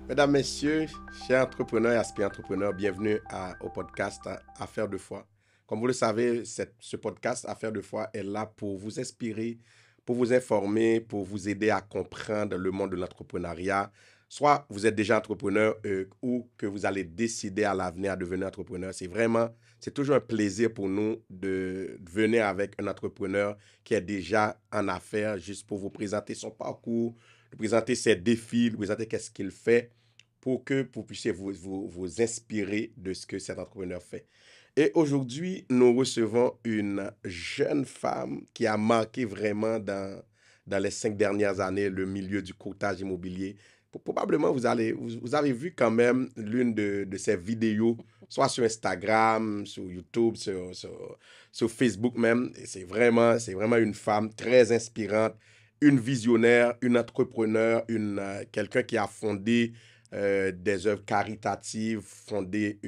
Mesdames, Messieurs, chers entrepreneurs et aspirants entrepreneurs, bienvenue au podcast Affaires de foi. Comme vous le savez, ce podcast Affaires de foi est là pour vous inspirer, pour vous informer, pour vous aider à comprendre le monde de l'entrepreneuriat. Soit vous êtes déjà entrepreneur ou que vous allez décider à l'avenir à devenir entrepreneur. C'est toujours un plaisir pour nous de venir avec un entrepreneur qui est déjà en affaires juste pour vous présenter son parcours, de présenter ses défis, de présenter qu'est-ce qu'il fait pour que vous puissiez vous inspirer de ce que cet entrepreneur fait. Et aujourd'hui, nous recevons une jeune femme qui a marqué vraiment dans les 5 dernières années le milieu du courtage immobilier. Probablement, vous avez vu quand même l'une de ses vidéos, soit sur Instagram, sur YouTube, sur Facebook même. Et c'est vraiment une femme très inspirante, une visionnaire, une entrepreneur, quelqu'un qui a fondé des œuvres caritatives, fondé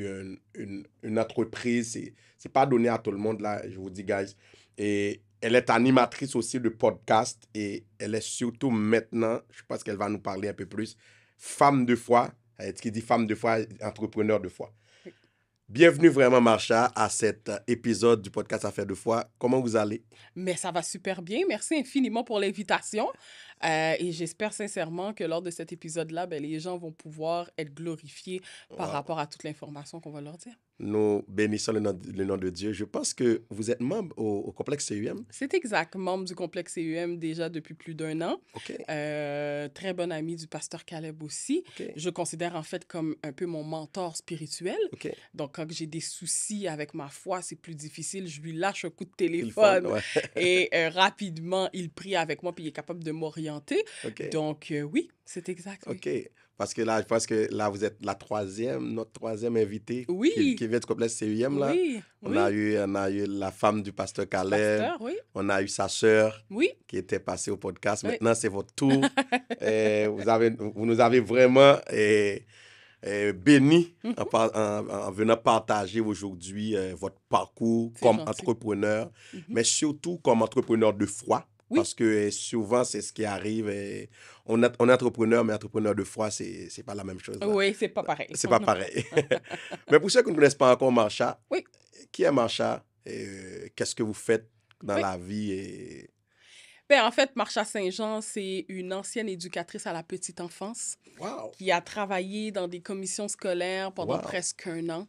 une entreprise. C'est pas donné à tout le monde, là, je vous dis, guys. Et elle est animatrice aussi de podcast et elle est surtout maintenant, je pense qu'elle va nous parler un peu plus, femme de foi. Qui dit femme de foi, entrepreneur de foi. Bienvenue vraiment, Marsha, à cet épisode du podcast Affaires de foi. Comment vous allez? Mais ça va super bien. Merci infiniment pour l'invitation. Et j'espère sincèrement que lors de cet épisode-là, les gens vont pouvoir être glorifiés par rapport à toute l'information qu'on va leur dire. Nous bénissons le nom de Dieu. Je pense que vous êtes membre au complexe CUM. C'est exact, membre du complexe CUM déjà depuis plus d'1 an. OK. Très bon ami du pasteur Caleb aussi. OK. Je considère en fait comme un peu mon mentor spirituel. OK. Donc, quand j'ai des soucis avec ma foi, c'est plus difficile. Je lui lâche un coup de téléphone Ouais. et rapidement, il prie avec moi puis il est capable de m'orienter. OK. Donc, oui, c'est exact. Oui. OK. Parce que là, je pense que là, vous êtes notre troisième invitée Oui. qui vient du complexe CUM. Là. Oui. On a eu la femme du pasteur Caleb. Pasteur, oui. On a eu sa sœur Oui. qui était passée au podcast. Oui. Maintenant, c'est votre tour. Vous nous avez vraiment bénis en venant partager aujourd'hui votre parcours C'est comme gentil. entrepreneur, mais surtout comme entrepreneur de foi. Oui. Parce que souvent, c'est ce qui arrive. On est entrepreneur, mais entrepreneur de foi, c'est pas la même chose. Là. Oui, c'est pas pareil. C'est pas pareil. Mais pour ceux qui ne connaissent pas encore Marsha, Oui. qui est Marsha? Qu'est-ce que vous faites dans la vie? En fait, Marsha Saint-Jean, c'est une ancienne éducatrice à la petite enfance qui a travaillé dans des commissions scolaires pendant presque 1 an.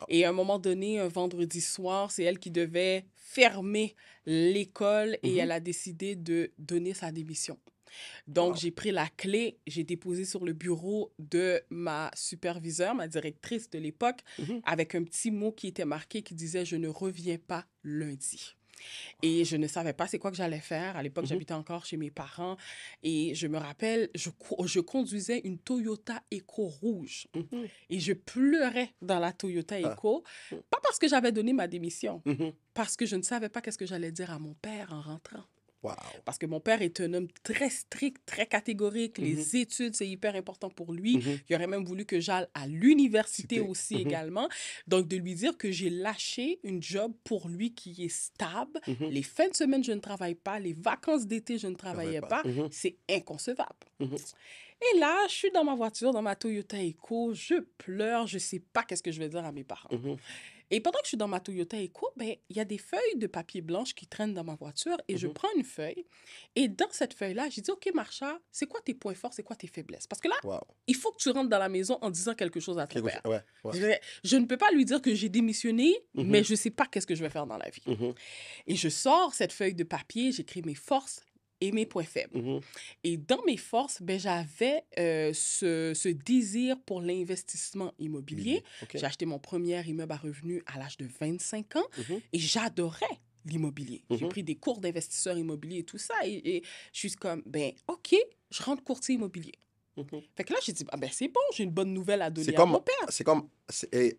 Et à un moment donné, un vendredi soir, c'est elle qui devait fermer l'école et elle a décidé de donner sa démission. Donc, j'ai pris la clé, j'ai déposé sur le bureau de ma superviseure, ma directrice de l'époque, avec un petit mot qui était marqué qui disait « Je ne reviens pas lundi ». Et je ne savais pas c'est quoi que j'allais faire. À l'époque, j'habitais encore chez mes parents. Et je me rappelle, je conduisais une Toyota Echo rouge. Et je pleurais dans la Toyota Echo. Pas parce que j'avais donné ma démission, parce que je ne savais pas qu'est-ce que j'allais dire à mon père en rentrant. Wow. Parce que mon père est un homme très strict, très catégorique. Les études, c'est hyper important pour lui. Il aurait même voulu que j'aille à l'université aussi également. Donc, de lui dire que j'ai lâché une job pour lui qui est stable. Les fins de semaine, je ne travaille pas. Les vacances d'été, je ne travaillais pas. C'est inconcevable. Et là, je suis dans ma voiture, dans ma Toyota Echo. Je pleure. Je ne sais pas qu'est-ce que je vais dire à mes parents. Et pendant que je suis dans ma Toyota Echo, il y a des feuilles de papier blanche qui traînent dans ma voiture et je prends une feuille. Et dans cette feuille-là, j'ai dit, OK, Marsha, c'est quoi tes points forts, c'est quoi tes faiblesses? Parce que là, il faut que tu rentres dans la maison en disant quelque chose à ton père. Je ne peux pas lui dire que j'ai démissionné, mais je ne sais pas qu'est-ce que je vais faire dans la vie. Et je sors cette feuille de papier, j'écris mes forces et mes points faibles. Et dans mes forces, j'avais ce désir pour l'investissement immobilier. J'ai acheté mon premier immeuble à revenus à l'âge de 25 ans et j'adorais l'immobilier. J'ai pris des cours d'investisseurs immobiliers et tout ça. Et je suis comme, OK, je rentre courtier immobilier. Fait que là, j'ai dit, c'est bon, j'ai une bonne nouvelle à donner à mon père. C'est comme,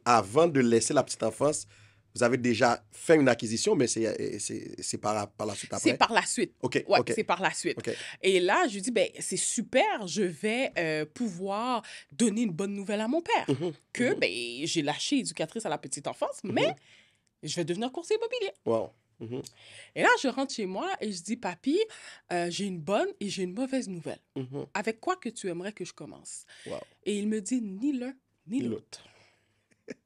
avant de laisser la petite enfance, vous avez déjà fait une acquisition, mais c'est par la suite après? C'est par la suite. OK. C'est par la suite. Okay. Et là, je lui dis, c'est super, je vais pouvoir donner une bonne nouvelle à mon père. Que j'ai lâché éducatrice à la petite enfance, mais je vais devenir courtier immobilier. Wow. Mhm. Et là, je rentre chez moi et je dis, Papi, j'ai une bonne et j'ai une mauvaise nouvelle. Mhm. Avec quoi que tu aimerais que je commence? Wow. Et il me dit, ni l'un, ni Ni l'autre. l'autre.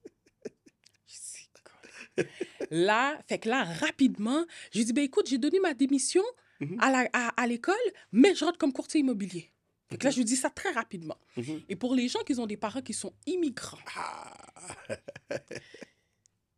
Je dis, là, fait que là, rapidement, je dis, ben écoute, j'ai donné ma démission Mhm. à l'école, mais je rentre comme courtier immobilier. Fait que là, Ok. je lui dis ça très rapidement. Mhm. Et pour les gens qui ont des parents qui sont immigrants, Ah.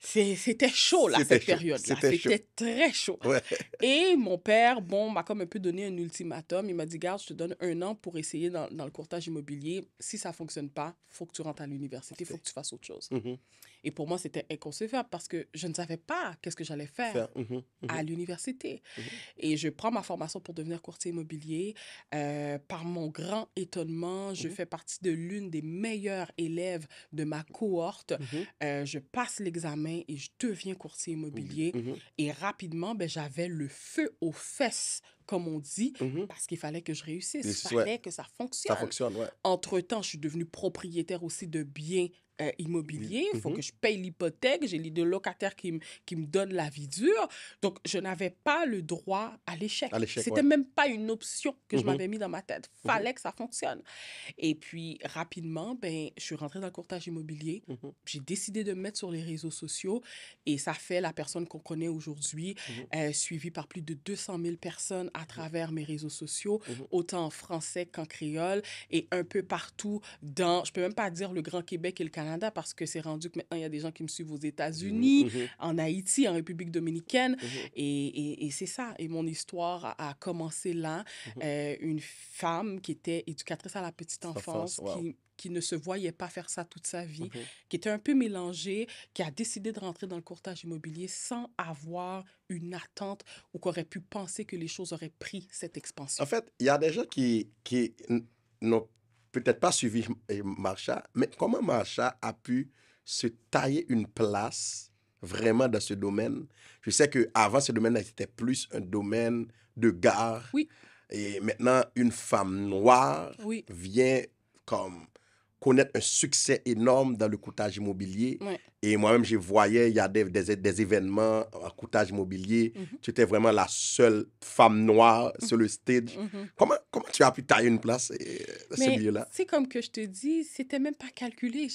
c'était chaud, là, C'était cette chaud. période-là. C'était chaud. C'était très chaud. Ouais. Et mon père, bon, m'a comme un peu donné un ultimatum. Il m'a dit, garde, je te donne 1 an pour essayer dans le courtage immobilier. Si ça ne fonctionne pas, il faut que tu rentres à l'université, il faut que tu fasses autre chose. Mhm. Et pour moi, c'était inconcevable parce que je ne savais pas qu'est-ce que j'allais faire Mhm. à Mhm. l'université. Mhm. Et je prends ma formation pour devenir courtier immobilier. Par mon grand étonnement, je Mhm. fais partie de l'une des meilleures élèves de ma cohorte. Mhm. Je passe l'examen et je deviens courtier immobilier. Mhm. Et rapidement, ben, j'avais le feu aux fesses, comme on dit, Mhm. parce qu'il fallait que je réussisse. Il Ouais. fallait que ça Ça fonctionne. fonctionne, ouais. Entre-temps, je suis devenue propriétaire aussi de biens immobiliers. Il faut Mhm. que je paye l'hypothèque. J'ai les 2 locataires qui me donnent la vie dure. Donc, je n'avais pas le droit à l'échec. À l'échec, C'était ouais. même pas une option que je Mhm. m'avais mis dans ma tête. Mhm. Fallait que ça fonctionne. Et puis, rapidement, ben, je suis rentrée dans le courtage immobilier. Mhm. J'ai décidé de me mettre sur les réseaux sociaux et ça fait la personne qu'on connaît aujourd'hui, Mhm. suivie par plus de 200 000 personnes à travers mes réseaux sociaux, Mhm. autant en français qu'en créole et un peu partout dans, je peux même pas dire le Grand Québec et le Canada parce que c'est rendu que maintenant, il y a des gens qui me suivent aux États-Unis, Mhm. en Haïti, en République dominicaine. Mhm. Et c'est ça. Et mon histoire a commencé là. Mhm. Une femme qui était éducatrice à la petite Enfance, enfance, wow. qui ne se voyait pas faire ça toute sa vie, Mhm. qui était un peu mélangée, qui a décidé de rentrer dans le courtage immobilier sans avoir une attente ou qui aurait pu penser que les choses auraient pris cette En expansion. fait, il y a des gens qui n'ont peut-être pas suivi Marsha, mais comment Marsha a pu se tailler une place vraiment dans ce domaine? Je sais qu'avant, ce domaine était plus un domaine de gare. Oui, Et maintenant, une femme noire oui, vient comme connaître un succès énorme dans le courtage immobilier. ouais. Et moi-même, je voyais, il y a des événements en courtage immobilier. Mhm, Tu étais vraiment la seule femme noire sur le stage. mhm. Comment tu as pu tailler une place dans ce Mais milieu-là? c'est comme que je te dis, c'était même pas calculé.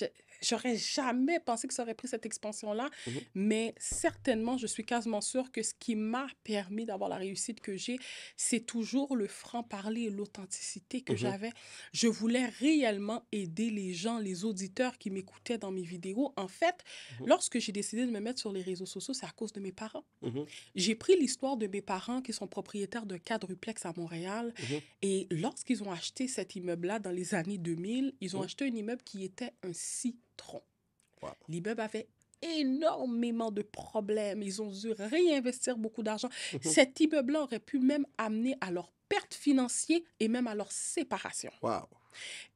J'aurais jamais pensé que ça aurait pris cette expansion-là, Mhm. mais certainement, je suis quasiment sûre que ce qui m'a permis d'avoir la réussite que j'ai, c'est toujours le franc-parler et l'authenticité que Mhm. j'avais. Je voulais réellement aider les gens, les auditeurs qui m'écoutaient dans mes vidéos. En fait, Mhm. lorsque j'ai décidé de me mettre sur les réseaux sociaux, c'est à cause de mes parents. Mhm. J'ai pris l'histoire de mes parents qui sont propriétaires d'un quadruplex à Montréal Mhm. et lorsqu'ils ont acheté cet immeuble-là dans les années 2000, ils ont Mhm. acheté un immeuble qui était un citron. Wow. L'immeuble avait énormément de problèmes. Ils ont dû réinvestir beaucoup d'argent. Mhm. Cet immeuble-là aurait pu même amener à leur perte financière et même à leur séparation. Wow.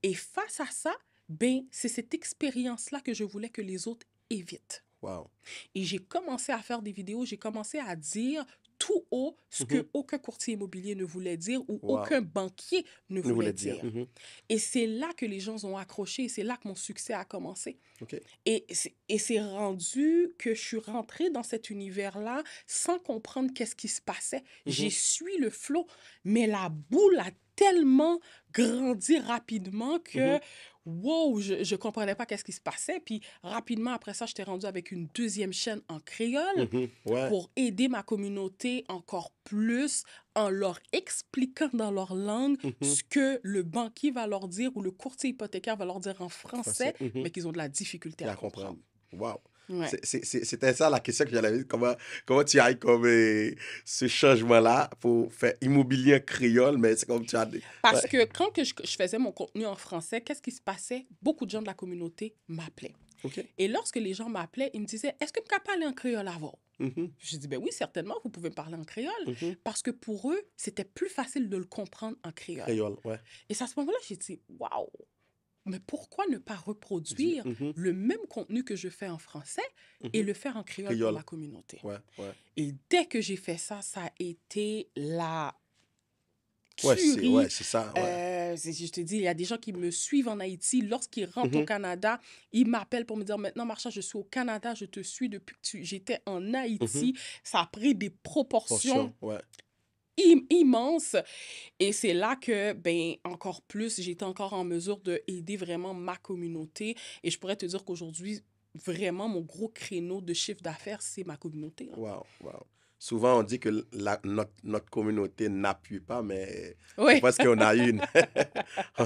Et face à ça, ben, c'est cette expérience-là que je voulais que les autres évitent. Wow. Et j'ai commencé à faire des vidéos, j'ai commencé à dire tout haut ce Mhm. que aucun courtier immobilier ne voulait dire ou Wow. aucun banquier ne Nous voulait voulons dire. dire. Mhm. Et c'est là que les gens ont accroché et c'est là que mon succès a commencé. OK. Et c'est rendu que je suis rentrée dans cet univers-là sans comprendre qu'est-ce qui se passait. J'ai Mhm. suivi le flot, mais la boule a tellement grandi rapidement que, Mhm. wow, je ne comprenais pas qu'est-ce qui se passait. Puis rapidement, après ça, j'étais rendue avec une deuxième chaîne en créole Mhm. Ouais. pour aider ma communauté encore plus en leur expliquant dans leur langue Mhm. ce que le banquier va leur dire ou le courtier hypothécaire va leur dire en Français. français, Mhm. mais qu'ils ont de la difficulté Et à à comprendre. comprendre. Wow. Ouais. C'était ça la question que j'allais dire. Comment tu as eu comme ce changement-là pour faire immobilier en créole, mais c'est comme tu as dit. Parce Ouais. que quand que je faisais mon contenu en français, qu'est-ce qui se passait? Beaucoup de gens de la communauté m'appelaient. OK. Et lorsque les gens m'appelaient, ils me disaient, est-ce que tu peux parler en créole avant? Mhm. Je dis, ben oui, certainement, vous pouvez me parler en créole. Mhm. Parce que pour eux, c'était plus facile de le comprendre en créole. Créole, ouais. Et c'est à ce moment-là, j'ai dit, waouh, mais pourquoi ne pas reproduire Mhm. le même contenu que je fais en français et Mhm. le faire en créole pour Créole. ma communauté? Ouais, ouais. Et dès que j'ai fait ça, ça a été la tuerie. C'est ça, ouais. Je te dis, il y a des gens qui me suivent en Haïti. Lorsqu'ils rentrent au Canada, ils m'appellent pour me dire, maintenant, Marsha, je suis au Canada, je te suis depuis que j'étais en Haïti. Ça a pris des proportions Ouais. immenses. Et c'est là que, ben, encore plus, j'étais encore en mesure d'aider vraiment ma communauté. Et je pourrais te dire qu'aujourd'hui, vraiment, mon gros créneau de chiffre d'affaires, c'est ma communauté, hein. Wow, wow. Souvent, on dit que notre communauté n'appuie pas, mais je Oui. pense qu'on a une. on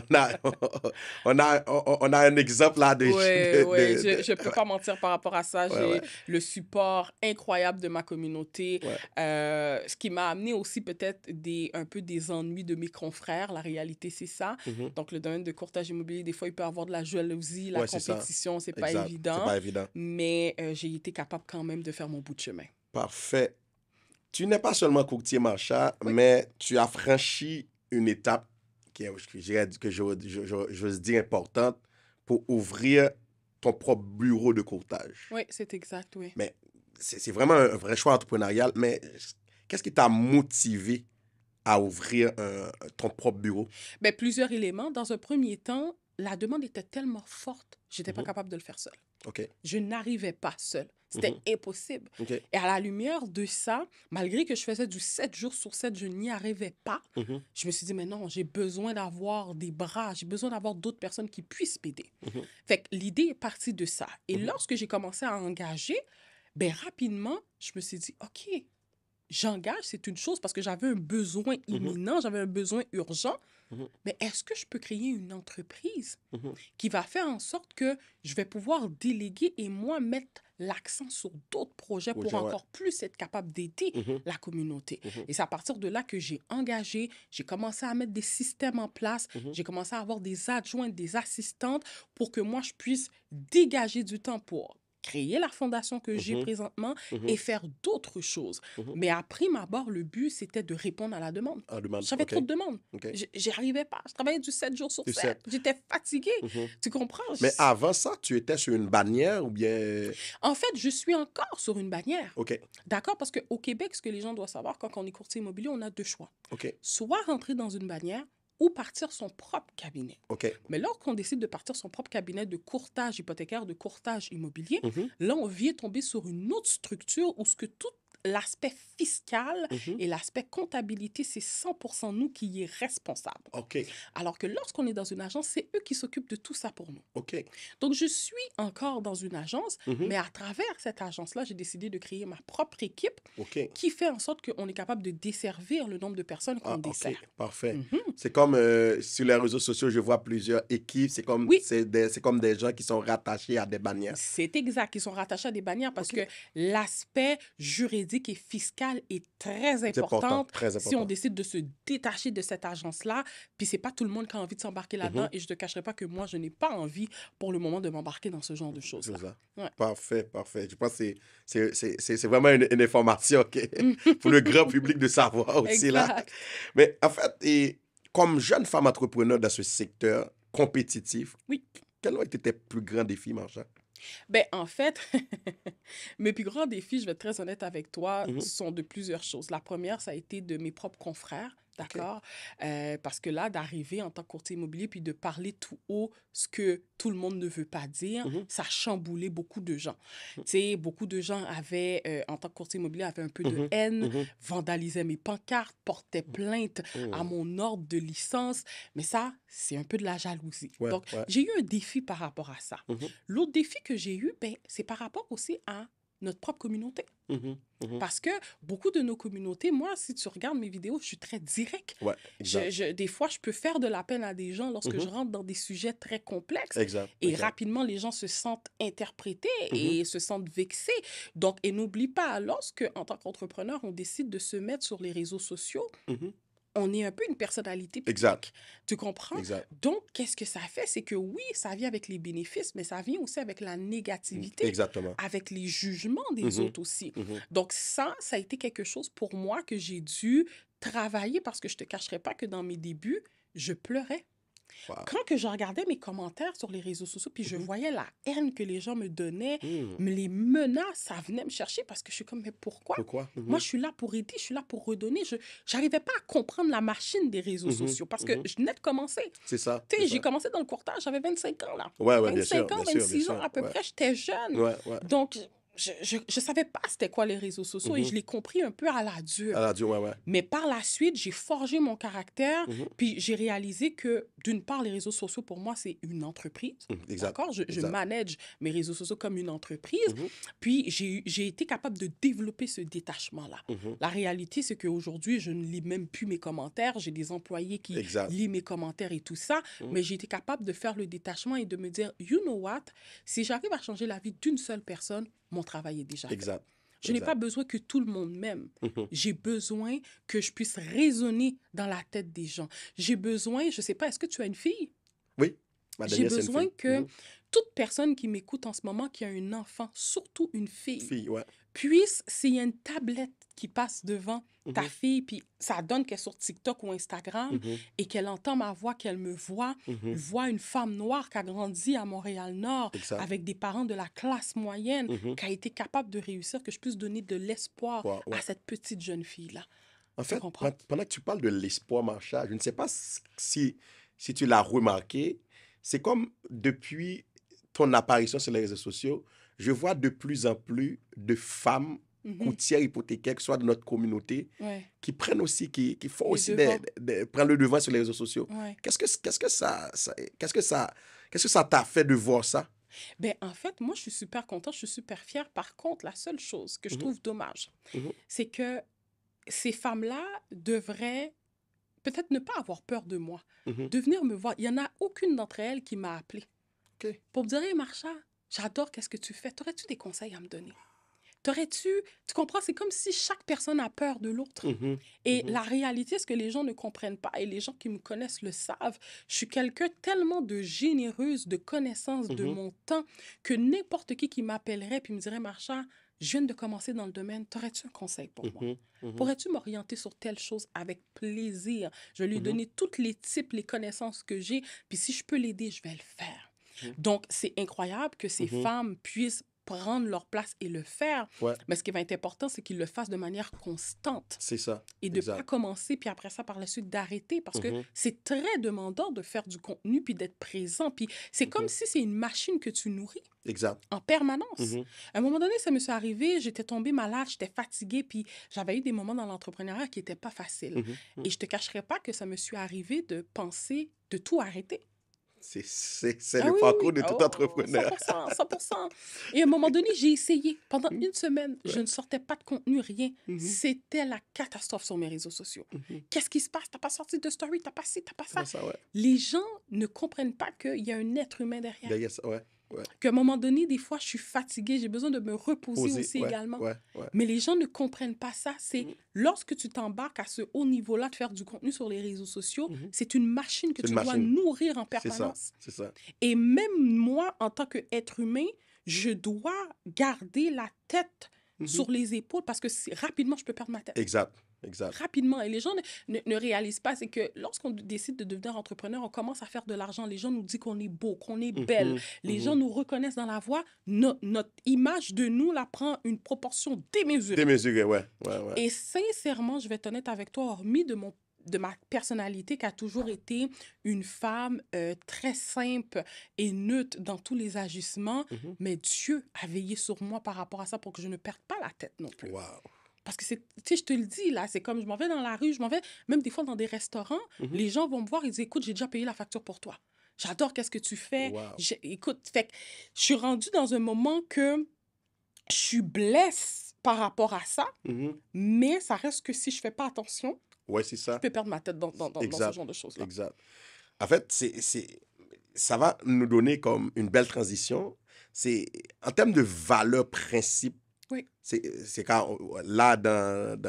a, on a un exemple là de... Oui, je peux pas mentir par rapport à ça. Ouais, J'ai ouais, le support incroyable de ma communauté. ouais. Ce qui m'a amené aussi peut-être un peu des ennuis de mes confrères. La réalité, c'est ça. Donc, le domaine de courtage immobilier, des fois, il peut y avoir de la jalousie, la Ouais, c'est ça. compétition, c'est pas Exact. C'est évident. pas évident. Mais j'ai été capable quand même de faire mon bout de chemin. Parfait. Tu n'es pas seulement courtier Marsha, Oui. mais tu as franchi une étape que j'ose dire importante pour ouvrir ton propre bureau de courtage. Oui, c'est exact, oui. Mais c'est vraiment un vrai choix entrepreneurial. Mais qu'est-ce qui t'a motivé à ouvrir ton propre bureau? Ben, plusieurs éléments. Dans un premier temps, la demande était tellement forte, j'étais pas capable de le faire seule. OK. Je n'arrivais pas seule. C'était impossible. OK. Et à la lumière de ça, malgré que je faisais du 7 jours sur 7, je n'y arrivais pas. Je me suis dit, mais non, j'ai besoin d'avoir des bras, j'ai besoin d'avoir d'autres personnes qui puissent m'aider. Fait que l'idée est partie de ça. Et lorsque j'ai commencé à engager, ben rapidement, je me suis dit, OK, j'engage, c'est une chose parce que j'avais un besoin imminent, j'avais un besoin urgent. Mais est-ce que je peux créer une entreprise qui va faire en sorte que je vais pouvoir déléguer et moi mettre l'accent sur d'autres projets pour encore plus être capable d'aider la communauté? Et c'est à partir de là que j'ai engagé, j'ai commencé à mettre des systèmes en place, j'ai commencé à avoir des adjointes, des assistantes pour que moi, je puisse dégager du temps pour créer la fondation que j'ai présentement et faire d'autres choses. Mais à prime abord, le but, c'était de répondre à la demande. J'avais trop de demandes. J'y arrivais pas. Je travaillais du 7 jours sur 7. J'étais fatiguée. Tu comprends? Mais avant ça, tu étais sur une bannière ou bien... En fait, je suis encore sur une bannière. OK. D'accord? Parce qu'au Québec, ce que les gens doivent savoir, quand on est courtier immobilier, on a deux choix. OK. Soit rentrer dans une bannière ou partir son propre cabinet. OK. Mais lorsqu'on décide de partir son propre cabinet de courtage hypothécaire, de courtage immobilier, là, on vient tomber sur une autre structure où ce que tout l'aspect fiscal et l'aspect comptabilité, c'est 100% nous qui y est responsable. OK. Alors que lorsqu'on est dans une agence, c'est eux qui s'occupent de tout ça pour nous. OK. Donc, je suis encore dans une agence, mais à travers cette agence-là, j'ai décidé de créer ma propre équipe qui fait en sorte qu'on est capable de desservir le nombre de personnes qu'on dessert. OK, parfait. C'est comme sur les réseaux sociaux, je vois plusieurs équipes. C'est comme, c'est comme des gens qui sont rattachés à des bannières. C'est exact. Ils sont rattachés à des bannières parce que l'aspect juridique et fiscal est très important, si on décide de se détacher de cette agence-là. Puis c'est pas tout le monde qui a envie de s'embarquer là-dedans et je te cacherai pas que moi, je n'ai pas envie pour le moment de m'embarquer dans ce genre de choses-là. C'est ça. Ouais. Parfait, parfait. Je pense que c'est vraiment une information pour le grand public de savoir aussi. Là. Mais en fait, comme jeune femme entrepreneur dans ce secteur compétitif, quels ont été tes plus grands défis, Marsha? Ben, en fait, mes plus grands défis, je vais être très honnête avec toi, sont de plusieurs choses. La première, ça a été de mes propres confrères, d'accord? Parce que là, d'arriver en tant que courtier immobilier puis de parler tout haut ce que tout le monde ne veut pas dire, ça a chamboulé beaucoup de gens. Tu sais, beaucoup de gens avaient, en tant que courtier immobilier, avaient un peu de haine, vandalisaient mes pancartes, portaient plainte à mon ordre de licence. Mais ça, c'est un peu de la jalousie. Donc, j'ai eu un défi par rapport à ça. L'autre défi que j'ai eu, ben, c'est par rapport aussi à notre propre communauté. Parce que beaucoup de nos communautés, moi, si tu regardes mes vidéos, je suis très direct. Des fois, je peux faire de la peine à des gens lorsque je rentre dans des sujets très complexes. Et rapidement, les gens se sentent interprétés et se sentent vexés. Donc, et n'oublie pas, lorsque, en tant qu'entrepreneur, on décide de se mettre sur les réseaux sociaux, on est un peu une personnalité publique. Tu comprends? Donc, qu'est-ce que ça fait? C'est que oui, ça vient avec les bénéfices, mais ça vient aussi avec la négativité. Avec les jugements des autres aussi. Donc, ça a été quelque chose pour moi que j'ai dû travailler parce que je ne te cacherai pas que dans mes débuts, je pleurais. Wow. Quand que je regardais mes commentaires sur les réseaux sociaux, puis je voyais la haine que les gens me donnaient, les menaces, ça venait me chercher parce que je suis comme, mais pourquoi? Pourquoi? Moi, je suis là pour aider, je suis là pour redonner. Je n'arrivais pas à comprendre la machine des réseaux sociaux parce que je venais de commencer. C'est ça. Tu sais, c'est j'ai ça. commencé dans le courtage, j'avais 25 ans, là. Ouais, bien sûr, 25 ans, bien sûr, 26 ans bien à peu sûr. près, j'étais jeune. Ouais. Donc, je savais pas c'était quoi les réseaux sociaux et je l'ai compris un peu à la dure. À la dure, ouais. Mais par la suite, j'ai forgé mon caractère, puis j'ai réalisé que, d'une part, les réseaux sociaux, pour moi, c'est une entreprise. Exact. D'accord? Je Exact. manage mes réseaux sociaux comme une entreprise. Puis j'ai été capable de développer ce détachement-là. La réalité, c'est qu'aujourd'hui, je ne lis même plus mes commentaires. J'ai des employés qui Exact. lisent mes commentaires et tout ça. Mais j'ai été capable de faire le détachement et de me dire, you know what? Si j'arrive à changer la vie d'une seule personne, mon travail est déjà fait. Exact. Je n'ai pas besoin que tout le monde m'aime. J'ai besoin que je puisse résonner dans la tête des gens. J'ai besoin, je ne sais pas, est-ce que tu as une fille? Oui. J'ai besoin que toute personne qui m'écoute en ce moment, qui a un enfant, surtout une fille, puisse, s'il y a une tablette qui passe devant ta fille, puis ça donne qu'elle est sur TikTok ou Instagram, et qu'elle entend ma voix, qu'elle me voit, voit une femme noire qui a grandi à Montréal-Nord, avec des parents de la classe moyenne, qui a été capable de réussir, que je puisse donner de l'espoir à cette petite jeune fille-là. En fait, pendant que tu parles de l'espoir, Marsha, je ne sais pas si tu l'as remarqué, c'est comme depuis ton apparition sur les réseaux sociaux, je vois de plus en plus de femmes courtières hypothécaires, soit de notre communauté, qui prennent aussi, qui font aussi prennent le devant sur les réseaux sociaux. Qu'est-ce que ça t'a fait de voir ça? Ben, en fait, moi, je suis super contente, je suis super fière. Par contre, la seule chose que je trouve dommage, c'est que ces femmes-là devraient peut-être ne pas avoir peur de moi, de venir me voir. Il n'y en a aucune d'entre elles qui m'a appelée pour me dire, hey, Marsha, j'adore qu'est-ce que tu fais. T'aurais-tu des conseils à me donner? Tu comprends, c'est comme si chaque personne a peur de l'autre. Et la réalité, ce que les gens ne comprennent pas, et les gens qui me connaissent le savent, je suis quelqu'un tellement de généreuse, de connaissance de mon temps, que n'importe qui m'appellerait puis me dirait, Marsha, je viens de commencer dans le domaine, t'aurais-tu un conseil pour moi? Pourrais-tu m'orienter sur telle chose avec plaisir? Je vais lui donner tous les types, les connaissances que j'ai, puis si je peux l'aider, je vais le faire. Donc, c'est incroyable que ces femmes puissent prendre leur place et le faire. Mais ce qui va être important, c'est qu'ils le fassent de manière constante. C'est ça. Et de ne pas commencer, puis après ça, par la suite, d'arrêter. Parce que c'est très demandant de faire du contenu, puis d'être présent. Puis c'est comme si c'est une machine que tu nourris. En permanence. À un moment donné, ça me suis arrivé, j'étais tombée malade, j'étais fatiguée, puis j'avais eu des moments dans l'entrepreneuriat qui n'étaient pas faciles. Et je ne te cacherai pas que ça me suis arrivé de penser de tout arrêter. C'est le parcours de tout entrepreneur. 100%. Et à un moment donné, j'ai essayé. Pendant une semaine, je ne sortais pas de contenu, rien. C'était la catastrophe sur mes réseaux sociaux. Qu'est-ce qui se passe? Tu n'as pas sorti de story, tu n'as pas ci, tu n'as pas ça. Les gens ne comprennent pas qu'il y a un être humain derrière. Qu'à un moment donné, des fois, je suis fatiguée, j'ai besoin de me reposer aussi également. Mais les gens ne comprennent pas ça. C'est lorsque tu t'embarques à ce haut niveau-là de faire du contenu sur les réseaux sociaux, c'est une machine que tu dois nourrir en permanence. C'est ça. Et même moi, en tant qu'être humain, je dois garder la tête sur les épaules parce que rapidement, je peux perdre ma tête. Exact. Rapidement. Et les gens ne réalisent pas, c'est que lorsqu'on décide de devenir entrepreneur, on commence à faire de l'argent. Les gens nous disent qu'on est beau, qu'on est belle. Les gens nous reconnaissent dans la voix. Notre image de nous, là, prend une proportion démesurée. Démesurée, Et sincèrement, je vais être honnête avec toi, hormis de ma personnalité qui a toujours été une femme très simple et neutre dans tous les agissements, mais Dieu a veillé sur moi par rapport à ça pour que je ne perde pas la tête non plus. Parce que, tu sais, je te le dis, là, c'est comme je m'en vais dans la rue, je m'en vais même des fois dans des restaurants, les gens vont me voir et disent, écoute, j'ai déjà payé la facture pour toi. J'adore qu'est-ce que tu fais. Écoute, fait que je suis rendue dans un moment que je suis blessée par rapport à ça, mais ça reste que si je ne fais pas attention, c'est ça. je peux perdre ma tête dans ce genre de choses-là. Exact. En fait, ça va nous donner comme une belle transition. C'est en termes de valeurs, principes. C'est quand, là, dans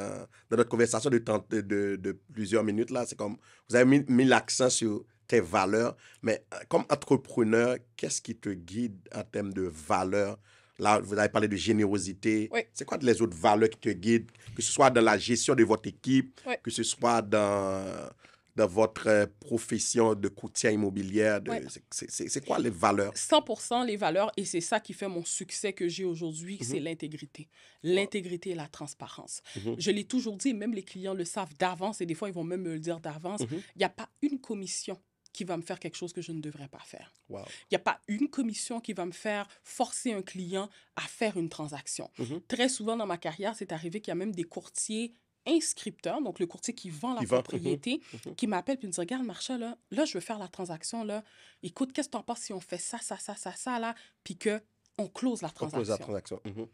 notre conversation de plusieurs minutes, là, c'est comme, vous avez mis l'accent sur tes valeurs, mais comme entrepreneur, qu'est-ce qui te guide en termes de valeurs? Là, vous avez parlé de générosité. C'est quoi les autres valeurs qui te guident, que ce soit dans la gestion de votre équipe, que ce soit dans dans votre profession de courtier immobilière? Ouais. C'est quoi les valeurs? 100% les valeurs, et c'est ça qui fait mon succès que j'ai aujourd'hui, c'est Mhm. l'intégrité. L'intégrité et la transparence. Mhm. Je l'ai toujours dit, même les clients le savent d'avance, et des fois, ils vont même me le dire d'avance. Mhm. Il n'y a pas une commission qui va me faire quelque chose que je ne devrais pas faire. Wow. Il n'y a pas une commission qui va me faire forcer un client à faire une transaction. Mhm. Très souvent dans ma carrière, c'est arrivé qu'il y a même des courtiers inscripteurs, donc le courtier qui vend la Qui vend. propriété, Mhm. qui m'appelle et me dit, regarde, Marsha, là, je veux faire la transaction, là. Écoute, qu'est-ce que tu en penses si on fait ça, ça, ça, ça, ça, là, puis qu'on close la On close la transaction? transaction. Mhm.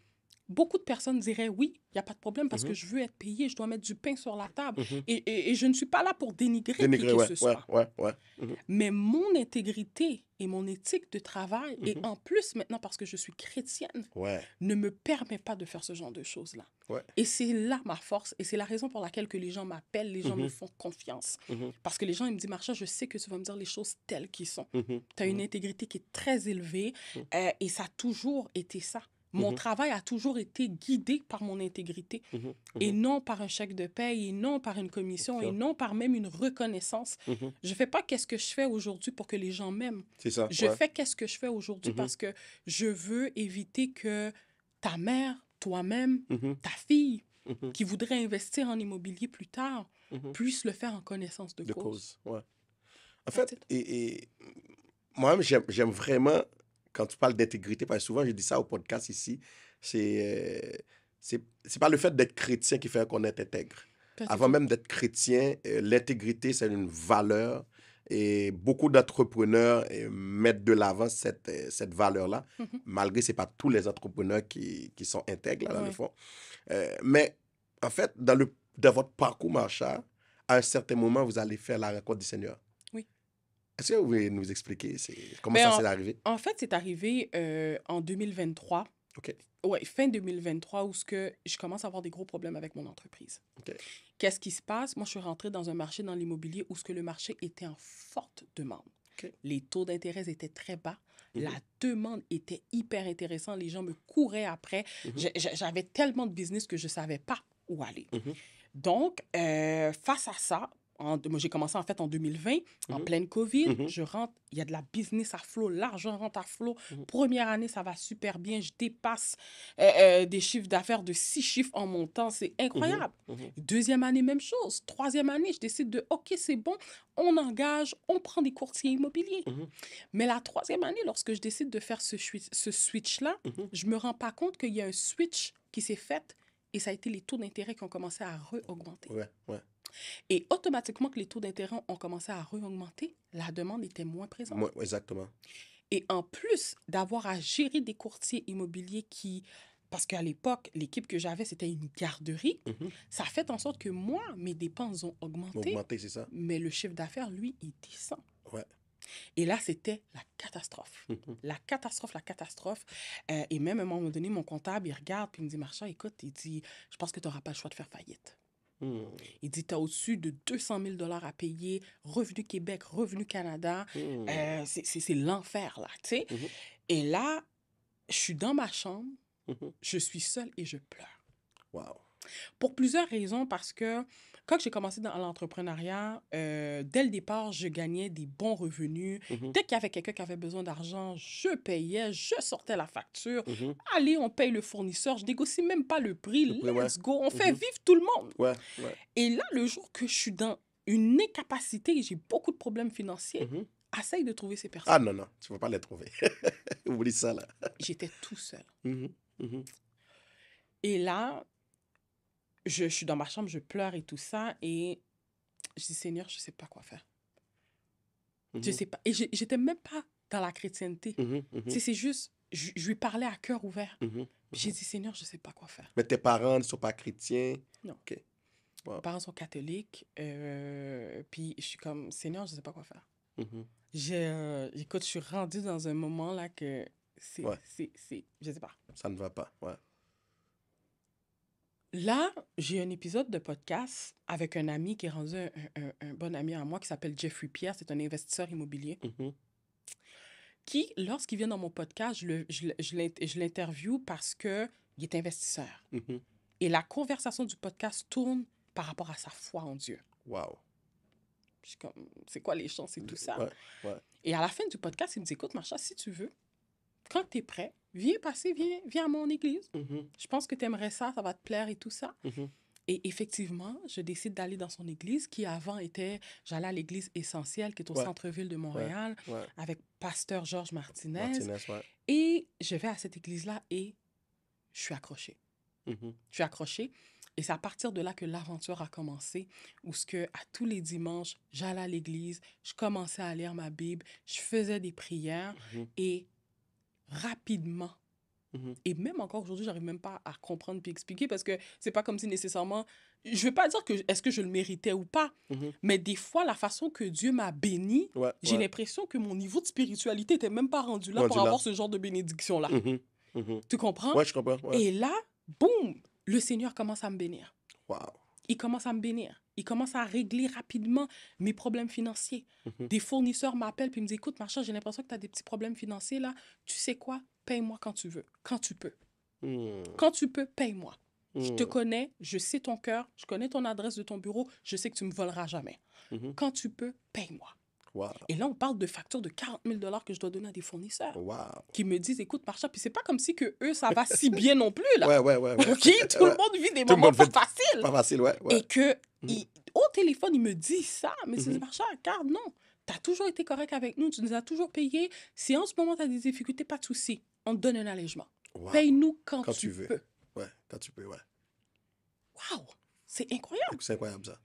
Beaucoup de personnes diraient oui, il n'y a pas de problème parce Mhm. que je veux être payé, je dois mettre du pain sur la table. Mhm. Et je ne suis pas là pour dénigrer qui Dénigrer, que ouais, ce ouais, soit. ouais. Mhm. Mais mon intégrité et mon éthique de travail, et Mhm. en plus maintenant parce que je suis chrétienne, Ouais, ne me permet pas de faire ce genre de choses-là. ouais. Et c'est là ma force, et c'est la raison pour laquelle que les gens m'appellent, les gens me Mhm. font confiance. Mhm. Parce que les gens, ils me disent, Marsha, je sais que tu vas me dire les choses telles qu'elles sont. Mhm. Tu as une intégrité qui est très élevée, Mhm. et ça a toujours été ça. Mon Mhm. travail a toujours été guidé par mon intégrité, Mhm. et Mhm. non par un chèque de paye, et non par une commission, et Sûr. non par même une reconnaissance. Mhm. Je ne fais pas qu'est-ce que je fais aujourd'hui pour que les gens m'aiment. C'est ça, Je ouais. fais qu'est-ce que je fais aujourd'hui Mhm. parce que je veux éviter que ta mère, toi-même, Mhm. ta fille, Mhm. qui voudrait investir en immobilier plus tard, Mhm. puisse le faire en connaissance de De cause. cause, ouais. En That's fait, it. et moi-même, j'aime vraiment, quand tu parles d'intégrité, parce que souvent, je dis ça au podcast ici, c'est c'est pas le fait d'être chrétien qui fait qu'on est intègre. Pas du Avant tout. même d'être chrétien, l'intégrité, c'est une valeur. Et beaucoup d'entrepreneurs mettent de l'avant cette valeur-là, Mhm. malgré que ce n'est pas tous les entrepreneurs qui sont intègres, là, dans le Ouais. fond. Mais en fait, dans votre parcours marchand, à un certain moment, vous allez faire la rencontre du Seigneur. Oui. Est-ce que vous pouvez nous expliquer comment Ben, ça s'est arrivé? en fait, c'est arrivé en 2023. OK. Ouais, fin 2023, où ce que je commence à avoir des gros problèmes avec mon entreprise. OK. Qu'est-ce qui se passe? Moi, je suis rentrée dans un marché dans l'immobilier où ce que le marché était en forte demande. OK. Les taux d'intérêt étaient très bas. Mhm. La demande était hyper intéressante. Les gens me couraient après. Mhm. J'avais tellement de business que je ne savais pas où aller. Mhm. Donc, face à ça, moi, j'ai commencé en fait en 2020, en Mhm. pleine COVID. Mhm. Je rentre, il y a de la business à flot, l'argent rentre à flot. Mhm. Première année, ça va super bien. Je dépasse des chiffres d'affaires de 6 chiffres en montant. C'est Mhm. incroyable. Mhm. Deuxième année, même chose. Troisième année, je décide de, OK, c'est bon, on engage, on prend des courtiers immobiliers. Mhm. Mais la troisième année, lorsque je décide de faire ce switch-là, Mhm. je me rends pas compte qu'il y a un switch qui s'est fait, et ça a été les taux d'intérêt qui ont commencé à re-augmenter. Ouais, ouais. Et automatiquement que les taux d'intérêt ont commencé à re-augmenter, la demande était moins présente. Ouais, exactement. Et en plus d'avoir à gérer des courtiers immobiliers qui... Parce qu'à l'époque, l'équipe que j'avais, c'était une garderie. Mhm. Ça a fait en sorte que moi, mes dépenses ont augmenté, Augmenter, c'est ça? mais le chiffre d'affaires, lui, il descend. Ouais. Et là, c'était la catastrophe. Mhm. La catastrophe, la catastrophe. Et même à un moment donné, mon comptable, il regarde puis il me dit, Marsha, écoute, il dit, je pense que tu n'auras pas le choix de faire faillite. Mhm. Il dit, tu as au-dessus de 200 000 $ à payer, Revenu Québec, Revenu Canada. Mhm. C'est l'enfer, là, tu sais. Mhm. Et là, je suis dans ma chambre, Mhm. je suis seule et je pleure. Wow. Pour plusieurs raisons, parce que quand j'ai commencé dans l'entrepreneuriat, dès le départ, je gagnais des bons revenus. Mhm. Dès qu'il y avait quelqu'un qui avait besoin d'argent, je payais, je sortais la facture. Mhm. Allez, on paye le fournisseur, je négocie même pas le prix. Le prix, ouais. Let's go, on fait Mhm. vivre tout le monde. Ouais, ouais. Et là, le jour que je suis dans une incapacité et j'ai beaucoup de problèmes financiers, Mhm. essaye de trouver ces Ah personnes. non, non, tu ne vas pas les trouver. Oublie ça, là. J'étais tout seul. Mhm. Mhm. Et là, je suis dans ma chambre, je pleure et tout ça. Et je dis, Seigneur, je ne sais pas quoi faire. Je Mhm. sais pas. Et j'étais même pas dans la chrétienté. Mhm. Tu Mhm. sais, c'est juste, je lui parlais à cœur ouvert. Mhm. Puis j'ai dit, Seigneur, je ne sais pas quoi faire. Mais tes parents ne sont pas chrétiens. Non. OK. Wow. Mes parents sont catholiques. Puis je suis comme, Seigneur, je ne sais pas quoi faire. Mhm. Écoute, je suis rendue dans un moment là que Ouais. je sais pas. Ça ne va pas. Ouais. Là, j'ai un épisode de podcast avec un ami qui est rendu un bon ami à moi qui s'appelle Jeffrey Pierre. C'est un investisseur immobilier Mhm. qui, lorsqu'il vient dans mon podcast, je l'interviewe parce qu'il est investisseur. Mhm. Et la conversation du podcast tourne par rapport à sa foi en Dieu. Wow. Je suis comme, c'est quoi les chances et tout ça? Ouais, ouais. Et à la fin du podcast, il me dit, écoute, Marsha, si tu veux, quand tu es prêt, viens à mon église. Je pense que tu aimerais ça va te plaire et tout ça. Et effectivement, je décide d'aller dans son église qui avant était, j'allais à l'église Essentielle qui est au centre-ville de Montréal avec pasteur Georges Martinez. Et je vais à cette église-là et je suis accrochée. Je suis accrochée. Et c'est à partir de là que l'aventure a commencé, où à tous les dimanches, j'allais à l'église, je commençais à lire ma Bible, je faisais des prières et rapidement, et même encore aujourd'hui, j'arrive même pas à comprendre puis expliquer parce que c'est pas comme si nécessairement, je veux pas dire que est-ce que je le méritais ou pas, mais des fois, la façon que Dieu m'a béni, j'ai l'impression que mon niveau de spiritualité était même pas rendu là pour avoir ce genre de bénédiction-là. Tu comprends? Ouais, je comprends. Ouais. Et là, boum, le Seigneur commence à me bénir. Wow. Il commence à me bénir. Il commence à régler rapidement mes problèmes financiers. Des fournisseurs m'appellent puis me disent, écoute, Marsha, j'ai l'impression que tu as des petits problèmes financiers là. Tu sais quoi? Paye-moi quand tu veux, quand tu peux. Quand tu peux, paye-moi. Je te connais, je sais ton cœur, je connais ton adresse de ton bureau, je sais que tu ne me voleras jamais. Quand tu peux, paye-moi. Wow. Et là, on parle de factures de 40 000 $ que je dois donner à des fournisseurs. Wow. Qui me disent, écoute, Marsha, puis c'est pas comme si que eux, ça va si bien non plus, là. Ouais. OK? Tout le monde vit des moments pas faciles. Pas facile, ouais. Et que, au téléphone, il me dit ça. Mais c'est Marsha, regarde, non. Tu as toujours été correct avec nous, tu nous as toujours payé. Si en ce moment, tu as des difficultés, pas de souci. On te donne un allègement. Wow. Paye-nous quand tu veux. peux. Ouais, quand tu peux, ouais. Wow! C'est incroyable. C'est incroyable, ça.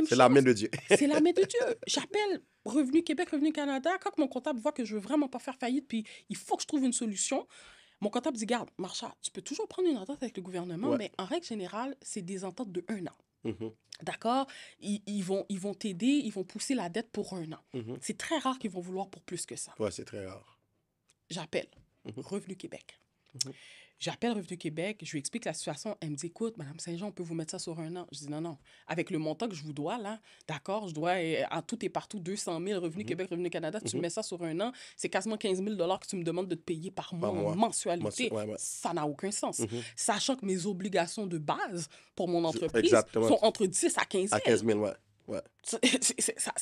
C'est la main de Dieu. C'est la main de Dieu. J'appelle Revenu Québec, Revenu Canada. Quand mon comptable voit que je veux vraiment pas faire faillite, puis il faut que je trouve une solution, mon comptable dit, garde, Marsha, tu peux toujours prendre une entente avec le gouvernement, mais en règle générale, c'est des ententes de 1 an. D'accord? Ils vont t'aider, ils vont pousser la dette pour 1 an. C'est très rare qu'ils vont vouloir pour plus que ça. Ouais, c'est très rare. J'appelle Revenu Québec. J'appelle Revenu Québec, je lui explique la situation. Elle me dit, écoute, Madame Saint-Jean, on peut vous mettre ça sur 1 an. Je dis, non. Avec le montant que je vous dois, là, d'accord, je dois en tout et partout 200 000 Revenu Québec, Revenu Canada. Tu me mets ça sur 1 an, c'est quasiment 15 000 $ que tu me demandes de te payer par mois en mensualité. Ça n'a aucun sens. Sachant que mes obligations de base pour mon entreprise sont entre 10 à 15 000. À 15 000, ouais. Ça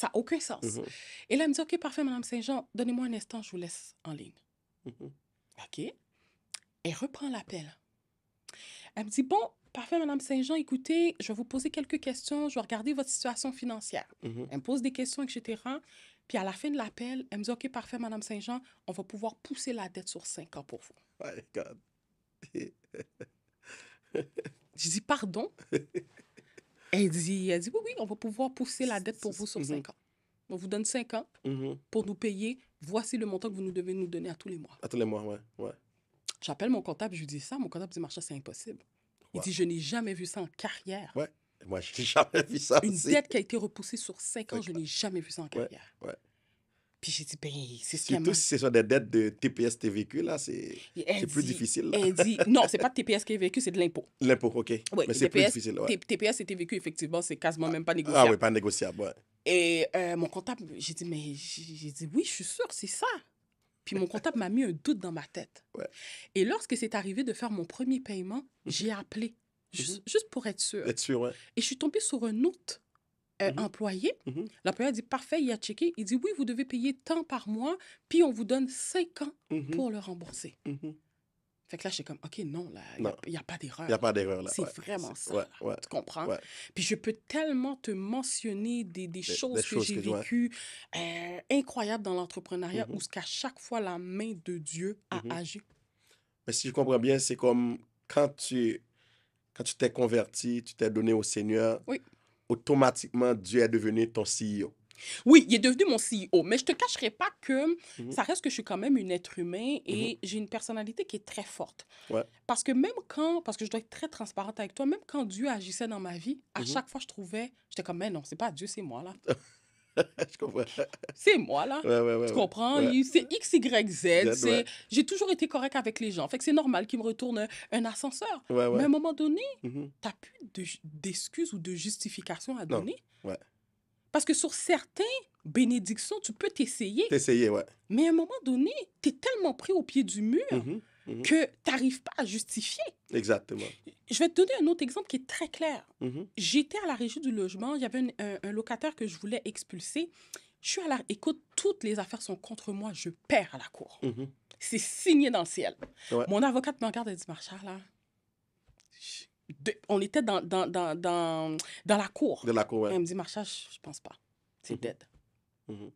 n'a aucun sens. Et là, elle me dit, OK, parfait, Madame Saint-Jean, donnez-moi un instant, je vous laisse en ligne. OK. Elle reprend l'appel. Elle me dit, bon, parfait, Madame Saint-Jean, écoutez, je vais vous poser quelques questions, je vais regarder votre situation financière. Elle me pose des questions, etc. Puis à la fin de l'appel, elle me dit, OK, parfait, Madame Saint-Jean, on va pouvoir pousser la dette sur 5 ans pour vous. My God. Je dis, pardon? Elle dit, oui, on va pouvoir pousser la dette pour vous sur 5 ans. On vous donne 5 ans pour nous payer. Voici le montant que vous devez nous donner à tous les mois. À tous les mois, ouais. J'appelle mon comptable, je lui dis ça. Mon comptable dit, Marsha, c'est impossible. Il dit, je n'ai jamais vu ça en carrière. Ouais, moi, je n'ai jamais vu ça Une dette qui a été repoussée sur 5 ans, je n'ai jamais vu ça en carrière. Ouais. Puis j'ai dit, ben, c'est ce surtout si ce sont des dettes de TPS TVQ, là, c'est plus difficile. Là. Elle dit, non, c'est pas de TPS qui est vécu, c'est de l'impôt. L'impôt, OK. Oui, mais c'est plus difficile. Ouais. TPS et TVQ, effectivement, c'est quasiment même pas négociable. Ah oui, pas négociable, ouais. Et mon comptable, j'ai dit, oui, je suis sûre, c'est ça. Puis mon comptable m'a mis un doute dans ma tête. Ouais. Et lorsque c'est arrivé de faire mon premier paiement, j'ai appelé, juste pour être sûre. Être sûr, ouais. Et je suis tombée sur un autre employé. L'employé a dit, parfait, il a checké. Il dit, oui, vous devez payer tant par mois, puis on vous donne 5 ans pour le rembourser. Fait que là, j'étais comme, OK, non, là, il n'y a pas d'erreur. Il n'y a pas d'erreur, là. C'est vraiment ça, là, tu comprends? Ouais. Puis je peux tellement te mentionner des choses que j'ai vécues incroyables dans l'entrepreneuriat où qu'à chaque fois, la main de Dieu a agi. Mais si je comprends bien, c'est comme quand tu t'es converti, tu t'es donné au Seigneur, automatiquement, Dieu est devenu ton CEO. Oui, il est devenu mon CEO, mais je te cacherai pas que ça reste que je suis quand même une être humain et j'ai une personnalité qui est très forte. Ouais. Parce que parce que je dois être très transparente avec toi, même quand Dieu agissait dans ma vie, à chaque fois j'étais comme, mais non, c'est pas Dieu, c'est moi, là. Je comprends. C'est moi, là. Ouais, tu comprends? Ouais. C'est X, Y, Z. J'ai toujours été correct avec les gens. Fait que c'est normal qu'ils me retournent un ascenseur. Mais à un moment donné, t'as plus d'excuses ou de justifications à donner. Non. Ouais. Parce que sur certaines bénédictions, tu peux t'essayer. Ouais. Mais à un moment donné, tu es tellement pris au pied du mur que tu n'arrives pas à justifier. Exactement. Je vais te donner un autre exemple qui est très clair. Mhm. J'étais à la régie du logement, il y avait un locataire que je voulais expulser. Je suis à la... Écoute, toutes les affaires sont contre moi, je perds à la cour. Mhm. C'est signé dans le ciel. Ouais. Mon avocate me regarde et dit, Marshall, là, on était dans la cour. De la cour, ouais. Elle me dit, Marshall, je pense pas. C'est Mhm. dead. Mhm.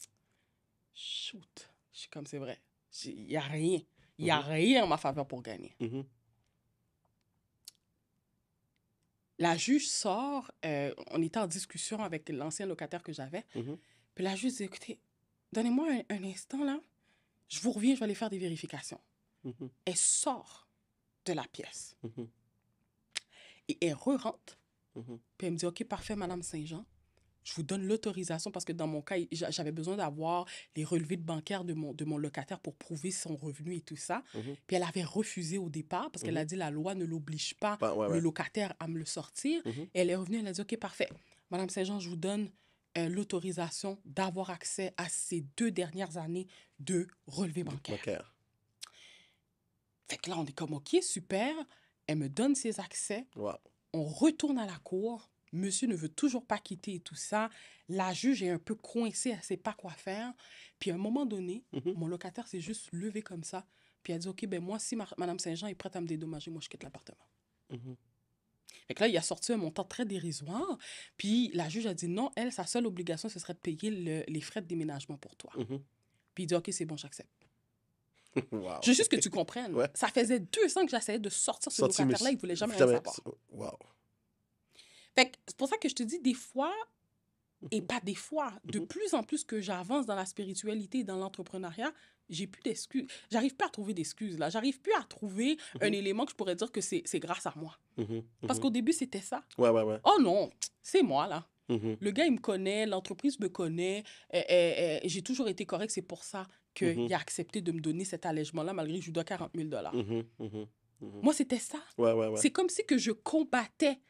Shoot. Je suis comme, c'est vrai. Il n'y a rien. Il n'y a rien en ma faveur pour gagner. Mhm. La juge sort. On était en discussion avec l'ancien locataire que j'avais. Mhm. Puis la juge dit, écoutez, donnez-moi un instant, là. Je vous reviens, je vais aller faire des vérifications. Mhm. Elle sort de la pièce. Mhm. Et elle re-rentre. Mhm. Puis elle me dit, OK, parfait, Madame Saint-Jean. Je vous donne l'autorisation parce que dans mon cas, j'avais besoin d'avoir les relevés de bancaire de mon locataire pour prouver son revenu et tout ça. Mhm. Puis elle avait refusé au départ parce qu'elle a dit la loi ne l'oblige pas, Ouais, le ouais. locataire, à me le sortir. Mhm. Et elle est revenue, elle a dit, OK, parfait. Madame Saint-Jean, je vous donne l'autorisation d'avoir accès à ces 2 dernières années de relevés bancaires. Bancaire. Fait que là, on est comme, OK, super. Elle me donne ses accès. Wow. On retourne à la cour. Monsieur ne veut toujours pas quitter et tout ça. La juge est un peu coincée, elle ne sait pas quoi faire. Puis à un moment donné, mon locataire s'est juste levé comme ça. Puis elle a dit, OK, ben moi, si Mme Saint-Jean est prête à me dédommager, moi, je quitte l'appartement. Mhm. Fait que là, il a sorti un montant très dérisoire. Puis la juge a dit, non, elle, sa seule obligation, ce serait de payer les frais de déménagement pour toi. Mhm. Puis il dit, OK, c'est bon, j'accepte. Wow. Je veux juste que tu comprennes. Ouais. Ça faisait 2 ans que j'essayais de sortir ce Sorti, locataire-là, il ne voulait jamais rien savoir. Wow. Fait que c'est pour ça que je te dis, des fois, et pas des fois, de plus en plus que j'avance dans la spiritualité et dans l'entrepreneuriat, j'ai plus d'excuses. J'arrive plus à trouver d'excuses, là. J'arrive plus à trouver un élément que je pourrais dire que c'est grâce à moi. Parce qu'au début, c'était ça. Ouais, ouais, ouais. Oh non, c'est moi, là. Mhm. Le gars, il me connaît, l'entreprise me connaît. J'ai toujours été correct. C'est pour ça qu'il a accepté de me donner cet allègement-là, malgré que je lui dois 40 000 $. Mhm. Mhm. Mhm. Moi, c'était ça. Ouais, ouais, ouais. C'est comme si que je combattais.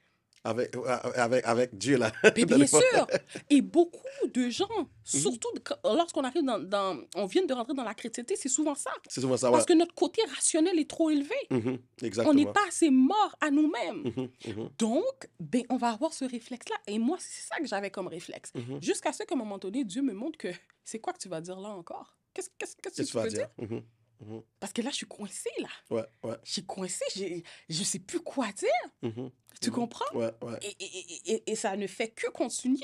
Avec Dieu, là. Mais bien sûr. Et beaucoup de gens, surtout lorsqu'on arrive on vient de rentrer dans la chrétienté, c'est souvent ça. C'est souvent ça, ouais. Parce que notre côté rationnel est trop élevé. Mhm. On Exactement. n'est pas assez mort à nous-mêmes. Mhm. Mhm. Donc, ben, on va avoir ce réflexe-là. Et moi, c'est ça que j'avais comme réflexe. Jusqu'à ce qu'à un moment donné, Dieu me montre que c'est quoi que tu vas dire là encore? Qu'est-ce que Qu'est-ce que tu veux dire? Mhm. Mhm. Parce que là, je suis coincée, là. Ouais, ouais. Je suis coincée, je ne sais plus quoi dire. Mhm. Tu comprends? Ouais, ouais. Et ça ne fait que continuer.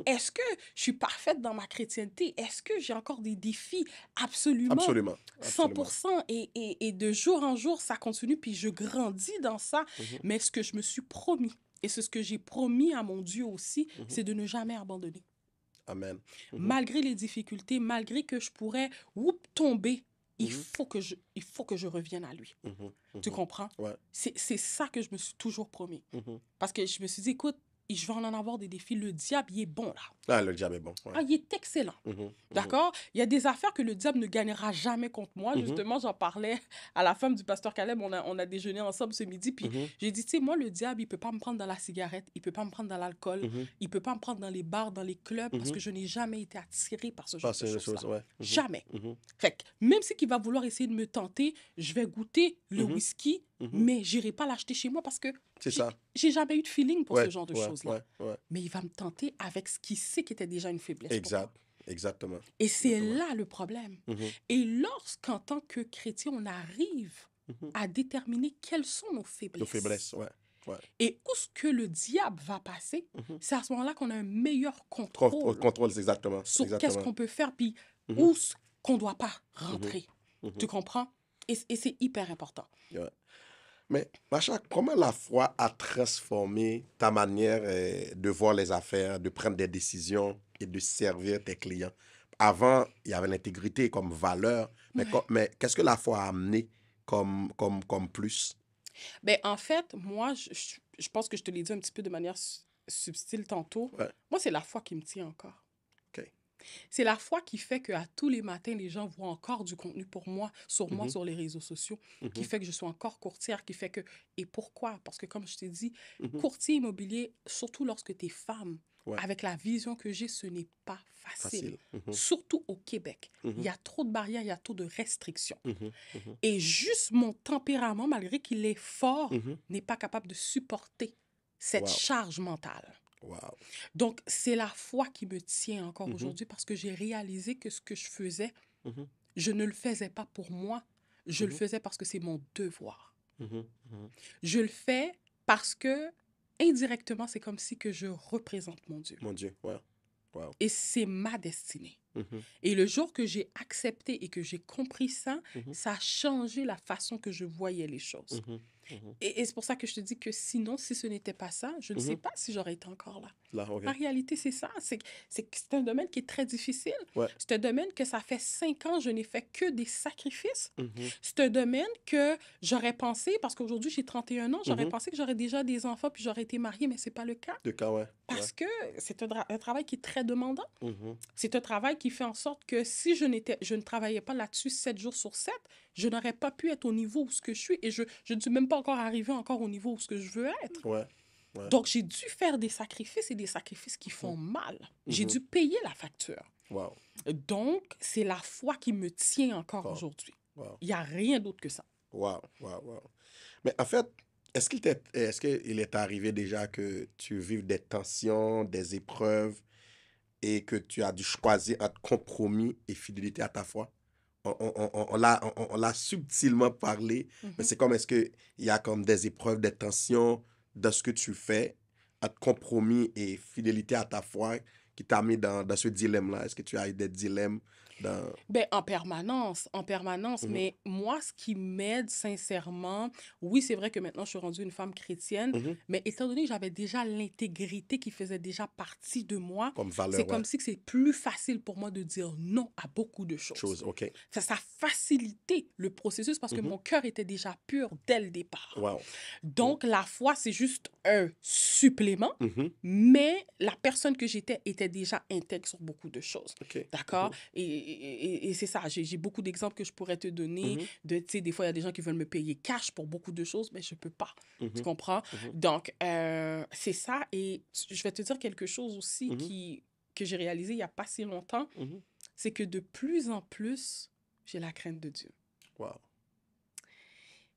Est-ce que je suis parfaite dans ma chrétienté? Est-ce que j'ai encore des défis? Absolument. Absolument. 100%. Et de jour en jour, ça continue, puis je grandis dans ça. Mais ce que je me suis promis, et c'est ce que j'ai promis à mon Dieu aussi, c'est de ne jamais abandonner. Amen. Malgré les difficultés, malgré que je pourrais tomber, il faut que je revienne à lui. Tu comprends? Ouais. C'est ça que je me suis toujours promis. Parce que je me suis dit, écoute, je vais en avoir des défis. Le diable, il est bon, là. Ah, le diable est bon. Ouais. Ah, il est excellent. D'accord? Il y a des affaires que le diable ne gagnera jamais contre moi. Justement, j'en parlais à la femme du pasteur Caleb. On a déjeuné ensemble ce midi. Puis j'ai dit, tu sais, moi, le diable, il ne peut pas me prendre dans la cigarette. Il ne peut pas me prendre dans l'alcool. Il ne peut pas me prendre dans les bars, dans les clubs. Parce que je n'ai jamais été attirée par ce genre de choses-là. Ouais. Jamais. Fait que même si il va vouloir essayer de me tenter, je vais goûter le whisky, mais je n'irai pas l'acheter chez moi parce que c'est ça. J'ai jamais eu de feeling pour ce genre de choses-là. Ouais. Mais il va me tenter avec ce qu'il sait qui était déjà une faiblesse. Exact. Exactement. Et c'est là le problème. Et lorsqu'en tant que chrétien, on arrive à déterminer quelles sont nos faiblesses. Nos faiblesses, ouais. Et où ce que le diable va passer, c'est à ce moment-là qu'on a un meilleur contrôle. Contrôle, c'est exactement. Sur qu'est-ce qu'on peut faire, puis où ce qu'on ne doit pas rentrer. Tu comprends? Et c'est hyper important. Ouais. Mais, Macha, comment la foi a transformé ta manière de voir les affaires, de prendre des décisions et de servir tes clients? Avant, il y avait l'intégrité comme valeur, mais qu'est-ce que la foi a amené comme plus? Ben, en fait, moi, je pense que je te l'ai dit un petit peu de manière subtile tantôt. Ouais. Moi, c'est la foi qui me tient encore. OK. C'est la foi qui fait qu'à tous les matins, les gens voient encore du contenu pour moi, sur les réseaux sociaux, qui fait que je suis encore courtière, qui fait que... Et pourquoi? Parce que, comme je t'ai dit, courtier immobilier, surtout lorsque tu es femme, Ouais. avec la vision que j'ai, ce n'est pas facile. Facile. Surtout au Québec. Il y Mhm. a trop de barrières, il y a trop de restrictions. Mhm. Mhm. Et juste mon tempérament, malgré qu'il est fort, Mhm. n'est pas capable de supporter cette Wow. charge mentale. Wow. Donc, c'est la foi qui me tient encore Mhm. aujourd'hui parce que j'ai réalisé que ce que je faisais, Mhm. je ne le faisais pas pour moi. Je le Mhm. faisais parce que c'est mon devoir. Mhm. Mhm. Je le fais parce que, indirectement, c'est comme si que je représente mon Dieu. Mon Dieu, ouais. Wow. Et c'est ma destinée. Mhm. Et le jour que j'ai accepté et que j'ai compris ça, Mhm. ça a changé la façon que je voyais les choses. Mhm. Mhm. Et c'est pour ça que je te dis que sinon, si ce n'était pas ça, je ne sais Mhm. pas si j'aurais été encore là. Là, OK. En réalité, c'est ça. C'est un domaine qui est très difficile. Ouais. C'est un domaine que ça fait 5 ans, je n'ai fait que des sacrifices. Mhm. C'est un domaine que j'aurais pensé, parce qu'aujourd'hui j'ai 31 ans, j'aurais Mhm. pensé que j'aurais déjà des enfants puis j'aurais été mariée, mais ce n'est pas le cas. De cas, ouais. Parce que c'est un travail qui est très demandant. Mhm. C'est un travail qui fait en sorte que si je ne travaillais pas là-dessus 7 jours sur 7, je n'aurais pas pu être au niveau où ce que je suis et je ne suis même pas encore arrivée encore au niveau où ce que je veux être. Ouais. Ouais. Donc, j'ai dû faire des sacrifices et des sacrifices qui font mal. J'ai Mhm. dû payer la facture. Wow. Donc, c'est la foi qui me tient encore Wow. aujourd'hui. Wow. Il n'y a rien d'autre que ça. Wow. Wow. Wow. Mais en fait, est-ce qu'il est arrivé déjà que tu vives des tensions, des épreuves et que tu as dû choisir entre compromis et fidélité à ta foi? On l'a subtilement parlé, mais Mhm. c'est comme est-ce qu'il y a comme des épreuves, des tensions dans ce que tu fais, entre compromis et fidélité à ta foi qui t'a mis dans ce dilemme-là? Est-ce que tu as eu des dilemmes dans... Ben, en permanence, Mhm. mais moi, ce qui m'aide sincèrement, oui, c'est vrai que maintenant je suis rendue une femme chrétienne, Mhm. mais étant donné que j'avais déjà l'intégrité qui faisait déjà partie de moi, Comme c'est valeur, ouais. comme si que c'est plus facile pour moi de dire non à beaucoup de choses. Chose, OK. Ça a facilité le processus parce que Mhm. mon cœur était déjà pur dès le départ. Wow. Donc, la foi, c'est juste un supplément, Mhm. mais la personne que j'étais était déjà intègre sur beaucoup de choses. OK. D'accord? Et c'est ça. J'ai beaucoup d'exemples que je pourrais te donner. Mhm. Tu sais, des fois, il y a des gens qui veulent me payer cash pour beaucoup de choses, mais je ne peux pas. Tu Mhm. comprends? Mhm. Donc, c'est ça. Et je vais te dire quelque chose aussi Mhm. que j'ai réalisé il n'y a pas si longtemps. Mhm. C'est que de plus en plus, j'ai la crainte de Dieu. Wow.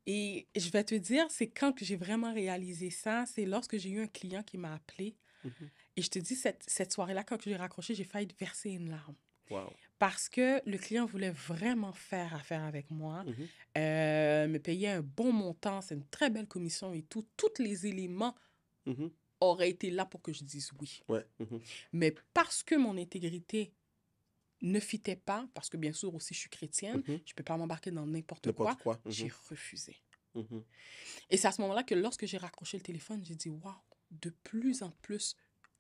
Et je vais te dire, c'est quand que j'ai vraiment réalisé ça, c'est lorsque j'ai eu un client qui m'a appelé. Mhm. Et je te dis, cette soirée-là, quand j'ai raccroché, j'ai failli verser une larme. Wow. Parce que le client voulait vraiment faire affaire avec moi, Mhm. me payer un bon montant, c'est une très belle commission et tout. Tous les éléments Mhm. auraient été là pour que je dise oui. Ouais. Mhm. Mais parce que mon intégrité ne fitait pas, parce que bien sûr aussi je suis chrétienne, Mhm. je ne peux pas m'embarquer dans n'importe quoi, N'importe quoi. j'ai Mhm. refusé. Mhm. Et c'est à ce moment-là que lorsque j'ai raccroché le téléphone, j'ai dit, waouh, de plus en plus,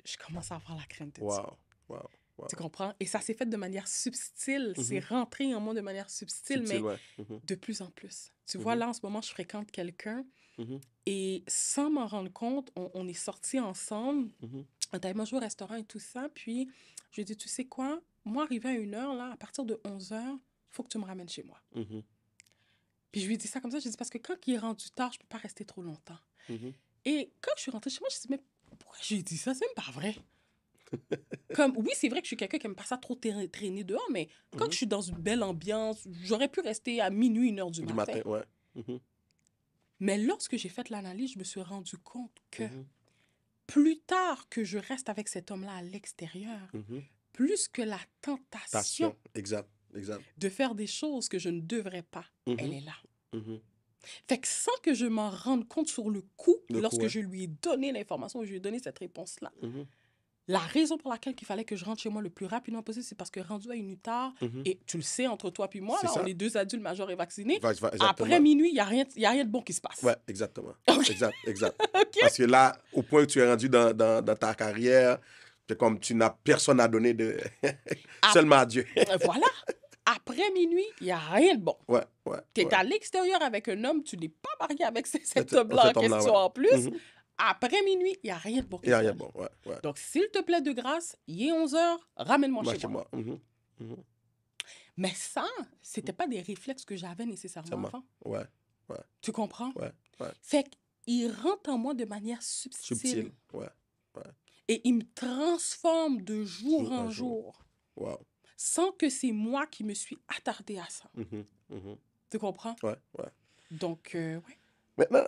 je commence à avoir la crainte de Dieu. Wow. Wow. Wow. Tu comprends? Et ça s'est fait de manière subtile. Mhm. C'est rentré en moi de manière subtile, Subtil, mais ouais. Mhm. de plus en plus. Tu vois, Mhm. là, en ce moment, je fréquente quelqu'un Mhm. et sans m'en rendre compte, on est sortis ensemble. Mhm. On allait manger au restaurant et tout ça. Puis, je lui ai dit, tu sais quoi? Moi, arrivé à 1h, là, à partir de 11h, il faut que tu me ramènes chez moi. Mhm. Puis, je lui ai dit ça comme ça. Je lui ai dit, parce que quand il est rendu tard, je ne peux pas rester trop longtemps. Mhm. Et quand je suis rentrée chez moi, je me suis dit, mais pourquoi j'ai dit ça? C'est même pas vrai. Comme, oui, c'est vrai que je suis quelqu'un qui aime pas ça trop traîner dehors, mais quand Mhm. je suis dans une belle ambiance, j'aurais pu rester à minuit, 1h du Du matin. matin, ouais. Mhm. Mais lorsque j'ai fait l'analyse, je me suis rendu compte que Mhm. plus tard que je reste avec cet homme-là à l'extérieur, Mhm. plus que la tentation Passion. Exact. Exact. de faire des choses que je ne devrais pas, elle Mhm. est là. Mhm. Fait que sans que je m'en rende compte sur le coup, Le coup, lorsque ouais. je lui ai donné l'information, je lui ai donné cette réponse-là, Mhm. la raison pour laquelle il fallait que je rentre chez moi le plus rapidement possible, c'est parce que rendu à 1h, Mhm. et tu le sais, entre toi et moi, C'est là, on ça. est 2 adultes majeurs et vaccinés, Exactement. après minuit, il n'y a rien de bon qui se passe. Ouais, exactement. OK. Exact, exact. OK? Parce que là, au point où tu es rendu dans ta carrière, c'est comme tu n'as personne à donner de... Ap- Seulement à Dieu. Voilà. Après minuit, il n'y a rien de bon. Ouais, ouais. Tu es ouais. à l'extérieur avec un homme, tu n'es pas marié avec cet Cet homme-là en cet homme-là, question ouais. en plus. Mhm. Après minuit, il n'y a rien de bon Il qui y a se rien passe. de bon, ouais, ouais. Donc, s'il te plaît, de grâce, il est 11h, ramène-moi Moi, chez chez moi. moi. Mhm. Mhm. Mais ça, ce n'était pas des réflexes que j'avais nécessairement Seulement. avant. Ouais, ouais, Tu comprends? ouais, ouais. Fait qu'il rentre en moi de manière subtile. Subtil. Ouais, ouais. et il me transforme de jour Jour en en jour. jour, Wow. sans que c'est moi qui me suis attardée à ça. Mhm, mhm. Tu comprends? Ouais, ouais. Donc, ouais. Maintenant,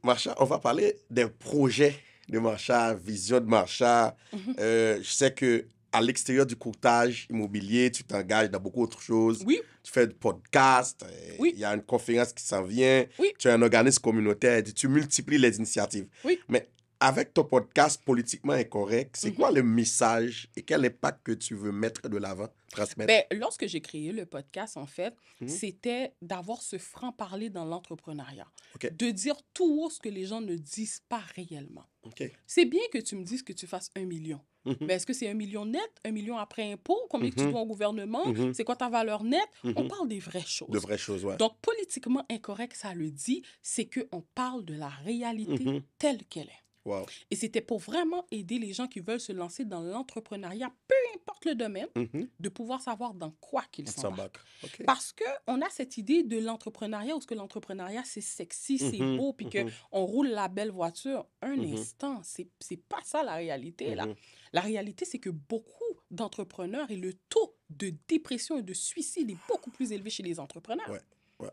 Marsha, on va parler des projets de Marsha, vision de Marsha. Mhm. Je sais que à l'extérieur du courtage immobilier, tu t'engages dans beaucoup d'autres choses. Oui, Tu fais du podcast, oui, il y a une conférence qui s'en vient, oui, tu es un organisme communautaire, tu multiplies les initiatives. oui. Mais avec ton podcast Politiquement Incorrect, c'est Mhm. quoi le message et quel impact que tu veux mettre de l'avant, transmettre? Ben, lorsque j'ai créé le podcast, en fait, Mhm. c'était d'avoir ce franc-parler dans l'entrepreneuriat. OK, De dire tout haut ce que les gens ne disent pas réellement. OK. C'est bien que tu me dises que tu fasses 1 million. Mhm. Mais est-ce que c'est 1 million net, 1 million après impôt? Combien que tu Mhm. dois au gouvernement? Mhm. C'est quoi ta valeur nette? On Mhm. parle des vraies De choses. vraies choses, ouais. Donc, politiquement incorrect, ça le dit, c'est qu'on parle de la réalité Mhm. telle qu'elle est. Wow. Et c'était pour vraiment aider les gens qui veulent se lancer dans l'entrepreneuriat, peu importe le domaine, Mhm. de pouvoir savoir dans quoi qu'ils Ils s'embarquent. s'embarquent. OK. Parce qu'on a cette idée de l'entrepreneuriat où ce que l'entrepreneuriat, c'est sexy, c'est Mhm. beau, puis Mhm. qu'on roule la belle voiture. Un Mhm. instant, c'est pas ça la réalité, là. Mhm. La réalité, c'est que beaucoup d'entrepreneurs et le taux de dépression et de suicide est beaucoup plus élevé chez les entrepreneurs. Ouais, ouais,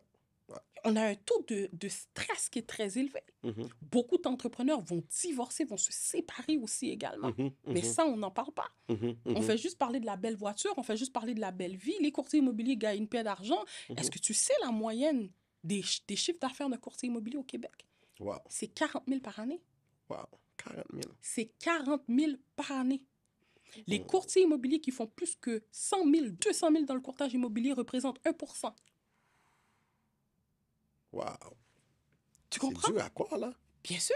ouais. On a un taux de stress qui est très élevé. Mhm. Beaucoup d'entrepreneurs vont divorcer, vont se séparer aussi également. Mhm. Mais Mhm. ça, on n'en parle pas. Mhm. On Mhm. fait juste parler de la belle voiture, on fait juste parler de la belle vie. Les courtiers immobiliers gagnent une paie d'argent. Est-ce Mhm. que tu sais la moyenne des chiffres d'affaires d'un courtier immobilier au Québec? Wow, C'est 40 000 par année. wow. 40 000. C'est 40 000 par année. Les Mhm. courtiers immobiliers qui font plus que 100 000, 200 000 dans le courtage immobilier représentent 1%. Wow. Tu C'est comprends? dû à quoi, là? Bien sûr.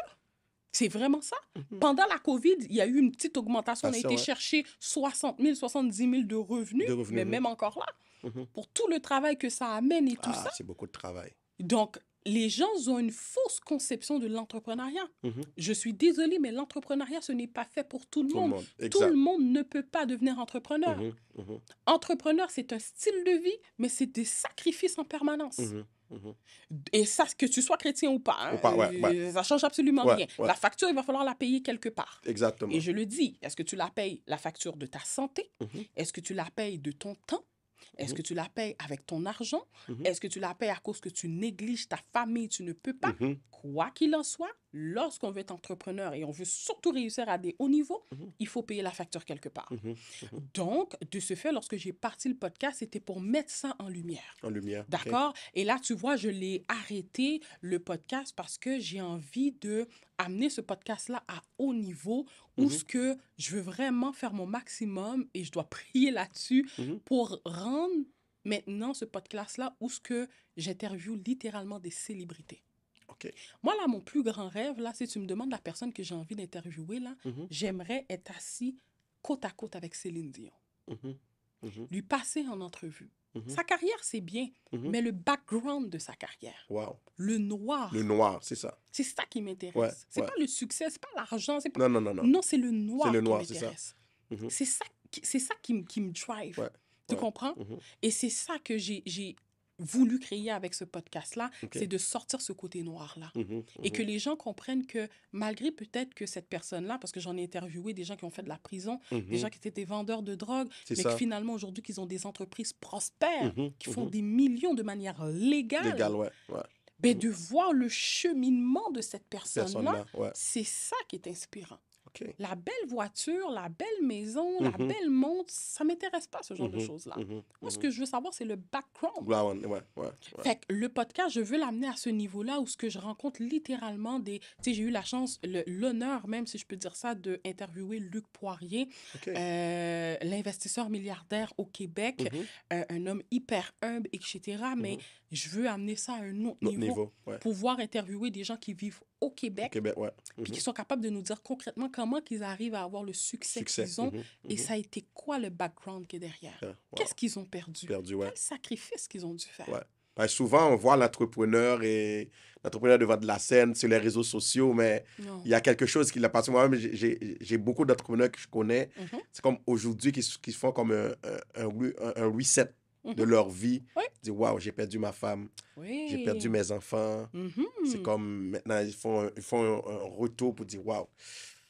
C'est vraiment ça. Mhm. Pendant la COVID, il y a eu une petite augmentation. On a été Ouais. chercher 60 000, 70 000 de revenus, De revenus, mais oui. même encore là, Mhm. pour tout le travail que ça amène et tout Ah, ça. c'est beaucoup de travail. Donc, les gens ont une fausse conception de l'entrepreneuriat. Mhm. Je suis désolée, mais l'entrepreneuriat, ce n'est pas fait pour tout le Tout le monde. monde. Tout le Exact. monde ne peut pas devenir entrepreneur. Mhm. Mhm. Entrepreneur, c'est un style de vie, mais c'est des sacrifices en permanence. Mhm. Mhm. Et ça, que tu sois chrétien ou pas, hein, Ou pas, ouais. ça change absolument Ouais, rien. ouais. La facture, il va falloir la payer quelque part. Exactement. Et je le dis, est-ce que tu la payes la facture de ta santé? Mhm. Est-ce que tu la payes de ton temps? Est-ce Mhm. que tu la payes avec ton argent? Mhm. Est-ce que tu la payes à cause que tu négliges ta famille, tu ne peux pas? Mhm. Quoi qu'il en soit, lorsqu'on veut être entrepreneur et on veut surtout réussir à des hauts niveaux, Mhm. il faut payer la facture quelque part. Mhm. Mhm. Donc, de ce fait, lorsque j'ai parti le podcast, c'était pour mettre ça en lumière. En lumière. OK. D'accord? Et là, tu vois, je l'ai arrêté, le podcast, parce que j'ai envie de amener ce podcast-là à haut niveau, où Mhm. ce que je veux vraiment faire mon maximum et je dois prier là-dessus Mhm. pour rendre maintenant ce podcast-là où ce que j'interviewe littéralement des célébrités. OK. Moi, là, mon plus grand rêve, là, si tu me demandes la personne que j'ai envie d'interviewer, là, Mhm. j'aimerais être assis côte à côte avec Céline Dion, Mhm. Mhm. lui passer en entrevue. Mhm. Sa carrière, c'est bien, Mhm. mais le background de sa carrière, Wow. le noir, Le noir, c'est ça. c'est ça qui m'intéresse. Ouais, C'est ouais. pas le succès, c'est pas l'argent, c'est pas... Non, non, non, non. Non, c'est le noir, C'est le noir, qui c'est ça. m'intéresse. Mhm. C'est ça qui me drive. Ouais, Tu ouais. comprends? Mhm. Et c'est ça que j'ai voulu créer avec ce podcast-là, OK. c'est de sortir ce côté noir-là. Mhm. Et que Mhm. les gens comprennent que malgré peut-être que cette personne-là, parce que j'en ai interviewé des gens qui ont fait de la prison, Mhm. des gens qui étaient des vendeurs de drogue, C'est mais ça. que finalement aujourd'hui qu'ils ont des entreprises prospères, Mhm. qui font Mhm. des millions de manière légale, Légal, ouais. Ouais. ben Mhm. de voir le cheminement de cette personne-là, Personne-là, ouais. c'est ça qui est inspirant. OK. La belle voiture, la belle maison, la Mhm. belle montre, ça m'intéresse pas, ce genre de Mhm. choses-là. Mhm. Moi, ce Mhm. que je veux savoir, c'est le background. Ouais, ouais, ouais. Fait que le podcast, je veux l'amener à ce niveau-là où ce que je rencontre littéralement des... Tu sais, j'ai eu la chance, l'honneur même, si je peux dire ça, d'interviewer Luc Poirier, OK. l'investisseur milliardaire au Québec, Mhm. un homme hyper humble, etc. Mais Mhm. je veux amener ça à un autre Notre niveau. niveau, ouais. Pouvoir interviewer des gens qui vivent au Au Québec, Québec, ouais. puis Mhm. qui sont capables de nous dire concrètement comment qu'ils arrivent à avoir le succès Succès. qu'ils ont Mhm. et Mhm. ça a été quoi le background qui est derrière. Yeah, wow. Qu'est-ce qu'ils ont perdu? Perdu, ouais. Quel sacrifice qu'ils ont dû faire? Ouais. Ben, souvent, on voit l'entrepreneur devant de la scène sur les réseaux sociaux, mais Non. il y a quelque chose qui l'a passé. Moi-même, j'ai beaucoup d'entrepreneurs que je connais. Mhm. C'est comme aujourd'hui qui font comme un reset de Mhm. leur vie. Oui. Ils disent, waouh, j'ai perdu ma femme, j'ai perdu Oui. mes enfants. Mhm. C'est comme maintenant, ils font un retour pour dire, waouh,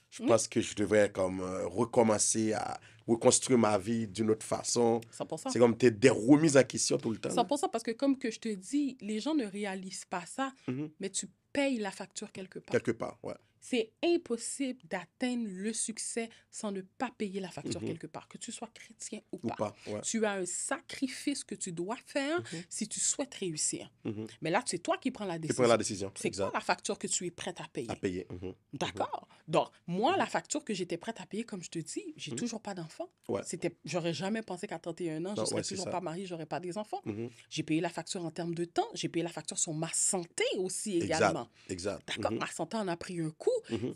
Je pense que je devrais comme recommencer à reconstruire ma vie d'une autre façon. 100%. C'est comme des remises en question tout le temps. là. 100% parce que comme que je te dis, les gens ne réalisent pas ça, Mhm. mais tu payes la facture quelque part. Quelque part, ouais. C'est impossible d'atteindre le succès sans ne pas payer la facture quelque part, que tu sois chrétien ou Ou pas. pas, ouais. Tu as un sacrifice que tu dois faire si tu souhaites réussir. Mais là, c'est toi qui prends la Tu décision. prends la décision. C'est quoi la facture que tu es prête à payer? À payer. D'accord. Donc, moi, la facture que j'étais prête à payer, comme je te dis, j'ai toujours pas d'enfants. Ouais. J'aurais jamais pensé qu'à 31 ans, je Non, serais ouais, c'est toujours ça. pas mariée, j'aurais pas des enfants. J'ai payé la facture en termes de temps, j'ai payé la facture sur ma santé aussi également. Exact. D'accord? Ma santé en a pris un coup.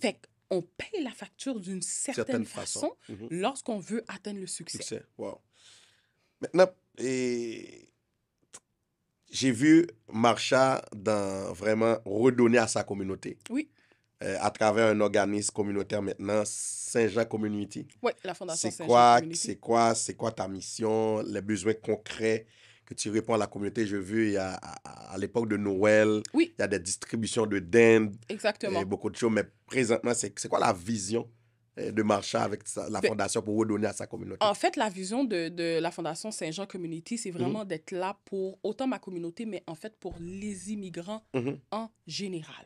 Fait qu'on paye la facture d'une certaine façon lorsqu'on veut atteindre le succès. Succès, wow. Maintenant, j'ai vu Marsha vraiment redonner à sa communauté. Oui. À travers un organisme communautaire maintenant, Saint-Jean Community. Oui, la Fondation Saint-Jean Community. C'est quoi ta mission, les besoins concrets que tu réponds à la communauté? Je veux, à l'époque de Noël, oui. Il y a des distributions de dinde. Exactement. Beaucoup de choses, mais présentement, c'est quoi la vision de Marsha avec la Fondation pour redonner à sa communauté? En fait, la vision de la Fondation Saint-Jean Community, c'est vraiment d'être là pour autant ma communauté, mais en fait pour les immigrants en général.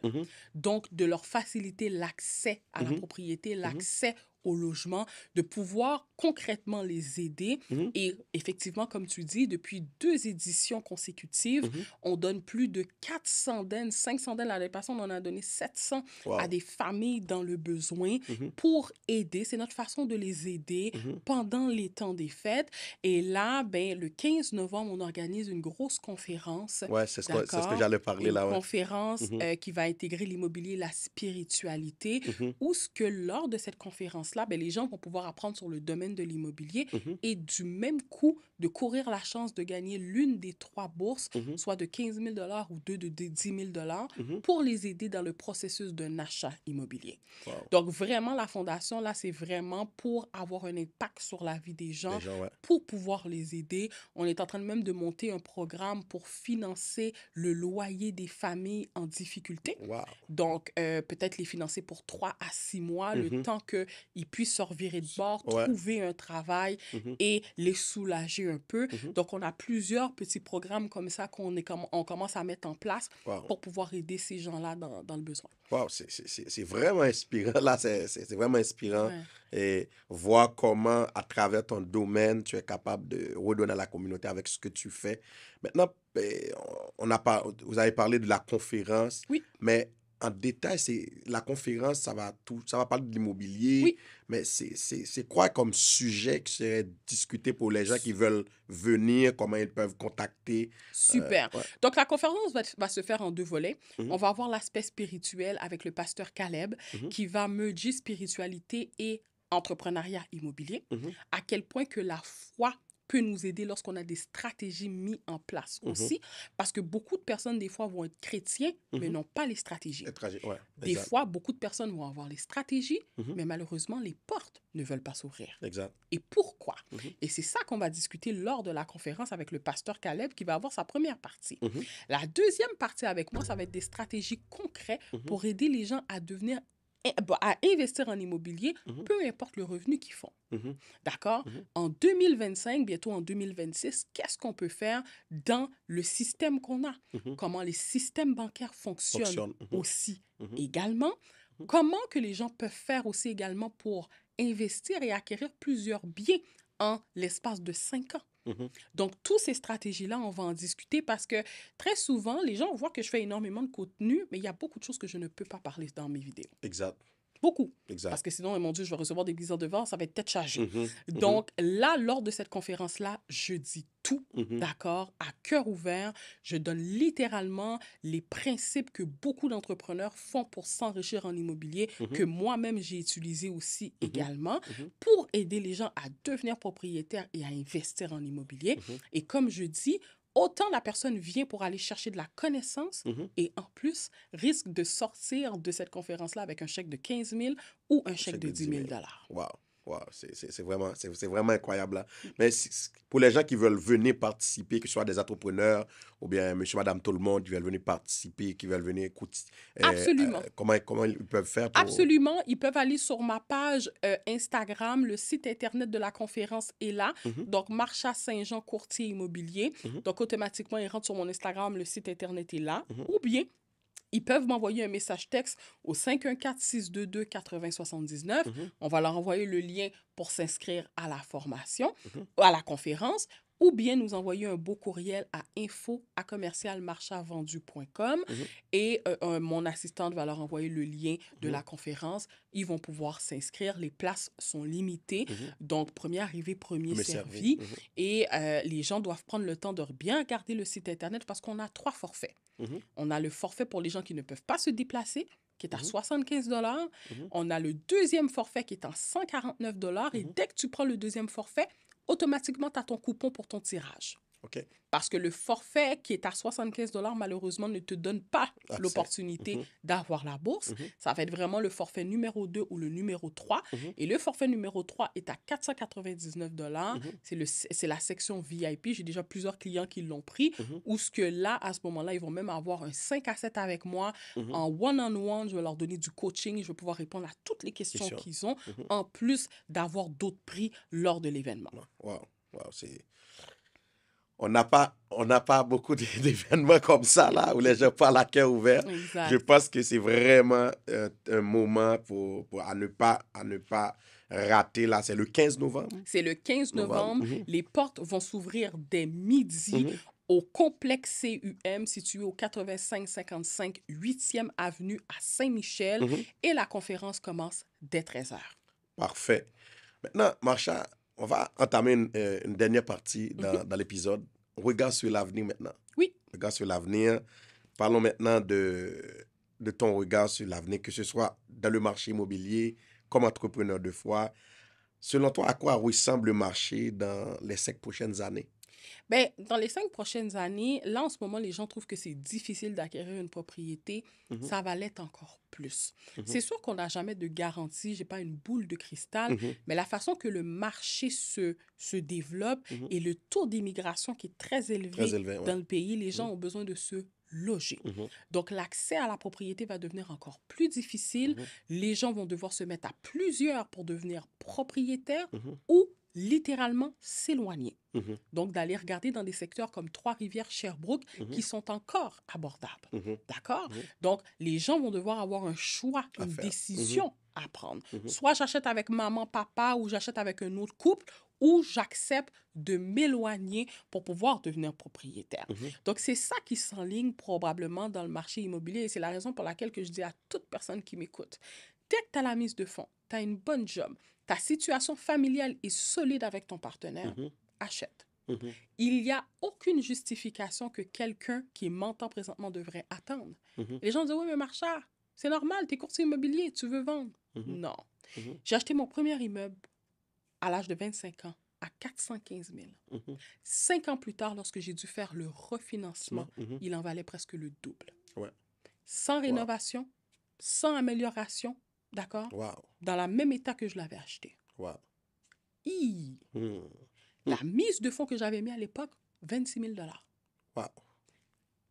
Donc, de leur faciliter l'accès à la propriété, l'accès au logement, de pouvoir concrètement les aider. Et effectivement, comme tu dis, depuis 2 éditions consécutives, on donne plus de 400 dennes, 500 dennes. L'année passée, on en a donné 700 à des familles dans le besoin pour aider. C'est notre façon de les aider pendant les temps des fêtes. Et là, ben, le 15 novembre, on organise une grosse conférence. Ouais, c'est ce que j'allais parler là. Une conférence qui va intégrer l'immobilier et la spiritualité, où ce que lors de cette conférence-là, ben, les gens vont pouvoir apprendre sur le domaine de l'immobilier et du même coup de courir la chance de gagner l'une des 3 bourses, soit de 15 000 $ ou de 10 000 $ pour les aider dans le processus d'un achat immobilier. Wow. Donc, vraiment, la fondation, là, c'est vraiment pour avoir un impact sur la vie des gens, ouais. pour pouvoir les aider. On est en train même de monter un programme pour financer le loyer des familles en difficulté. Wow. Donc, peut-être les financer pour 3 à 6 mois, le temps qu'ils puissent se revirer de bord, trouver un travail et les soulager un peu. Donc, on a plusieurs petits programmes comme ça qu'on commence à mettre en place pour pouvoir aider ces gens-là dans le besoin. Wow, c'est vraiment inspirant. Là, c'est vraiment inspirant. Ouais. Et voir comment, à travers ton domaine, tu es capable de redonner à la communauté avec ce que tu fais. Maintenant, vous avez parlé de la conférence, mais en détail, la conférence, ça va parler de l'immobilier, mais c'est quoi comme sujet qui serait discuté pour les gens qui veulent venir, comment ils peuvent contacter? Super. Donc, la conférence va se faire en 2 volets. On va avoir l'aspect spirituel avec le pasteur Caleb qui va merger spiritualité et entrepreneuriat immobilier. À quel point que la foi peut nous aider lorsqu'on a des stratégies mises en place aussi. Parce que beaucoup de personnes, des fois, vont être chrétiens, mais n'ont pas les stratégies. Des fois, beaucoup de personnes vont avoir les stratégies, mais malheureusement, les portes ne veulent pas s'ouvrir. Exact. Et pourquoi? Et c'est ça qu'on va discuter lors de la conférence avec le pasteur Caleb qui va avoir sa première partie. La deuxième partie avec moi, ça va être des stratégies concrètes pour aider les gens à investir en immobilier, peu importe le revenu qu'ils font. D'accord? En 2025, bientôt en 2026, qu'est-ce qu'on peut faire dans le système qu'on a? Comment les systèmes bancaires fonctionnent aussi également? Comment que les gens peuvent faire aussi également pour investir et acquérir plusieurs biens en l'espace de 5 ans? Donc, toutes ces stratégies-là, on va en discuter parce que très souvent, les gens voient que je fais énormément de contenu, mais il y a beaucoup de choses que je ne peux pas parler dans mes vidéos. Exact. Beaucoup. Exact. Parce que sinon, mon Dieu, je vais recevoir des visiteurs de vent, ça va être tête chargée. Donc, là, lors de cette conférence-là, je dis tout, d'accord, à cœur ouvert. Je donne littéralement les principes que beaucoup d'entrepreneurs font pour s'enrichir en immobilier, que moi-même, j'ai utilisé aussi également, pour aider les gens à devenir propriétaires et à investir en immobilier. Et comme je dis, autant la personne vient pour aller chercher de la connaissance et en plus risque de sortir de cette conférence-là avec un chèque de 15 000 ou un chèque de 10 000 $. Wow. Wow, c'est vraiment incroyable là. Mais pour les gens qui veulent venir participer, que ce soit des entrepreneurs ou bien monsieur, madame, tout le monde qui veulent venir participer, qui veulent venir écouter, Absolument. comment ils peuvent faire pour... Absolument. Ils peuvent aller sur ma page Instagram. Le site Internet de la conférence est là. Mhm, Donc, Marcha Saint-Jean, courtier immobilier. mhm, Donc, automatiquement, ils rentrent sur mon Instagram. Le site Internet est là. mhm, Ou bien, ils peuvent m'envoyer un message texte au 514-622-8079. mhm, On va leur envoyer le lien pour s'inscrire à la formation, mhm, à la conférence, ou bien nous envoyer un beau courriel à info@commercialmarchavendu.com mhm. et mon assistante va leur envoyer le lien de Mhm. la conférence. Ils vont pouvoir s'inscrire. Les places sont limitées. Mhm. Donc, premier arrivé, premier Me servi. servir. Mhm, Et les gens doivent prendre le temps de bien regarder le site Internet parce qu'on a 3 forfaits. mhm, On a le forfait pour les gens qui ne peuvent pas se déplacer, qui est à mhm, 75 $. mhm, On a le deuxième forfait qui est à 149 $. Et mhm. dès que tu prends le deuxième forfait, automatiquement, tu as ton coupon pour ton tirage. OK. Parce que le forfait qui est à 75 $, malheureusement, ne te donne pas Accès. l'opportunité Mhm, d'avoir la bourse. mhm, Ça va être vraiment le forfait numéro 2 ou le numéro 3. mhm, Et le forfait numéro 3 est à 499 $. mhm, C'est la section VIP. J'ai déjà plusieurs clients qui l'ont pris. mhm, Ou ce que là, à ce moment-là, ils vont même avoir un 5 à 7 avec moi mhm. en one-on-one. Je vais leur donner du coaching. Je vais pouvoir répondre à toutes les questions Question. qu'ils ont, Mhm. en plus d'avoir d'autres prix lors de l'événement. Wow. Wow, c'est... On n'a pas beaucoup d'événements comme ça, là, où les gens parlent à cœur ouvert. Je Exact. pense que c'est vraiment un moment à ne pas rater, là. C'est le 15 novembre. C'est le 15 novembre. Mhm, Les portes vont s'ouvrir dès midi mhm, au complexe CUM situé au 8555 8e avenue à Saint-Michel mhm. et la conférence commence dès 13h. Parfait. Maintenant, Marsha, on va entamer une dernière partie dans l'épisode. Regarde sur l'avenir maintenant. Oui. Regarde sur l'avenir. Parlons maintenant de ton regard sur l'avenir, que ce soit dans le marché immobilier, comme entrepreneur de foi. Selon toi, à quoi ressemble le marché dans les 5 prochaines années? Ben, dans les 5 prochaines années, là, en ce moment, les gens trouvent que c'est difficile d'acquérir une propriété. Mhm, Ça va l'être encore plus. mhm, C'est sûr qu'on n'a jamais de garantie, j'ai pas une boule de cristal, mhm, mais la façon que le marché se développe mhm. et le taux d'immigration qui est très Très élevé élevé, ouais. dans le pays, les gens Mhm, ont besoin de se loger. mhm, Donc, l'accès à la propriété va devenir encore plus difficile. mhm, Les gens vont devoir se mettre à plusieurs pour devenir propriétaires mhm, ou littéralement s'éloigner. mhm, Donc, d'aller regarder dans des secteurs comme Trois-Rivières, Sherbrooke, mhm, qui sont encore abordables. mhm, D'accord? mhm. Donc, les gens vont devoir avoir un choix, À une faire. décision à prendre. Mhm, Soit j'achète avec maman, papa, ou j'achète avec un autre couple, ou j'accepte de m'éloigner pour pouvoir devenir propriétaire. mhm, Donc, c'est ça qui s'enligne probablement dans le marché immobilier et c'est la raison pour laquelle que je dis à toute personne qui m'écoute, dès que tu as la mise de fonds, tu as une bonne job, ta situation familiale est solide avec ton partenaire, mhm, achète. mhm, Il n'y a aucune justification que quelqu'un qui est mentant présentement devrait attendre. mhm, Les gens disent, oui, mais Marcha, c'est normal, tu es courtier immobilier, tu veux vendre. mhm, Non. mhm, J'ai acheté mon premier immeuble à l'âge de 25 ans à 415 000. mhm. 5 ans plus tard, lorsque j'ai dû faire le refinancement, Mhm. il en valait presque le double. Ouais. Sans rénovation, sans amélioration, d'accord? Wow. Dans le même état que je l'avais acheté. Wow. Hi! Mhm. La mise de fonds que j'avais mis à l'époque, 26 000 $. Wow.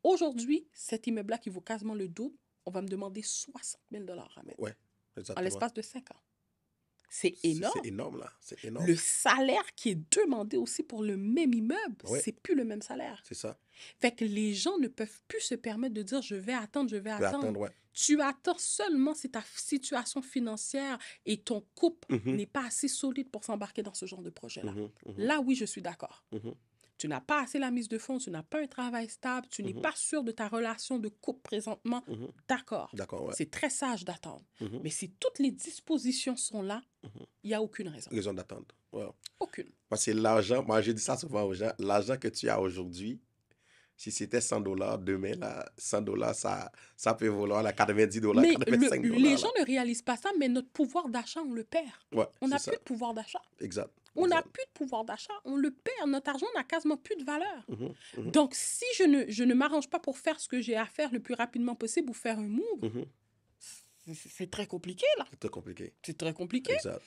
Aujourd'hui, cet immeuble-là qui vaut quasiment le double, on va me demander 60 000 $ à mettre Ouais, en exactement. l'espace de 5 ans. C'est C'est énorme. énorme, là. C'est énorme. Le salaire qui est demandé aussi pour le même immeuble, Ouais. c'est plus le même salaire. C'est ça. Fait que les gens ne peuvent plus se permettre de dire je vais attendre, je vais Tu peux attendre. attendre, ouais. Tu attends seulement si ta situation financière et ton couple Mhm, n'est pas assez solide pour s'embarquer dans ce genre de projet-là. mhm, mhm, Là, oui, je suis d'accord. mhm, Tu n'as pas assez la mise de fonds, tu n'as pas un travail stable, tu n'es mhm, pas sûr de ta relation de couple présentement. mhm. D'accord. D'accord, ouais. C'est très sage d'attendre. Mhm, Mais si toutes les dispositions sont là, mhm. il n'y a aucune raison. Raison d'attendre. Ouais. Aucune. Parce que l'argent, moi je dis ça souvent aux gens, l'argent que tu as aujourd'hui, si c'était 100 $, demain, là, 100 $, ça peut valoir là, 90 $, Mais 85 les gens là. ne réalisent pas ça, mais notre pouvoir d'achat, on le perd. Ouais, On c'est n'a ça. plus de pouvoir d'achat. Exact. On n'a Exact. plus de pouvoir d'achat. On le perd. Notre argent n'a quasiment plus de valeur. Mhm, mhm, Donc, si je ne m'arrange pas pour faire ce que j'ai à faire le plus rapidement possible ou faire un move, mhm. c'est très compliqué, là. C'est très compliqué. C'est très compliqué. Exact.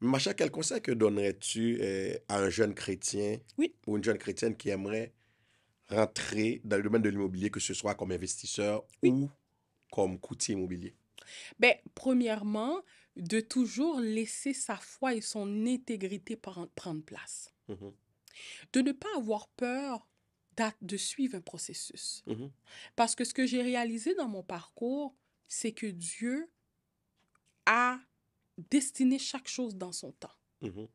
Macha, quel conseil que donnerais-tu à un jeune chrétien Oui. ou une jeune chrétienne qui aimerait rentrer dans le domaine de l'immobilier, que ce soit comme investisseur Oui. ou comme courtier immobilier? Ben, premièrement, de toujours laisser sa foi et son intégrité prendre place. Mhm, De ne pas avoir peur de suivre un processus. mhm, Parce que ce que j'ai réalisé dans mon parcours, c'est que Dieu a destiné chaque chose dans son temps. mhm,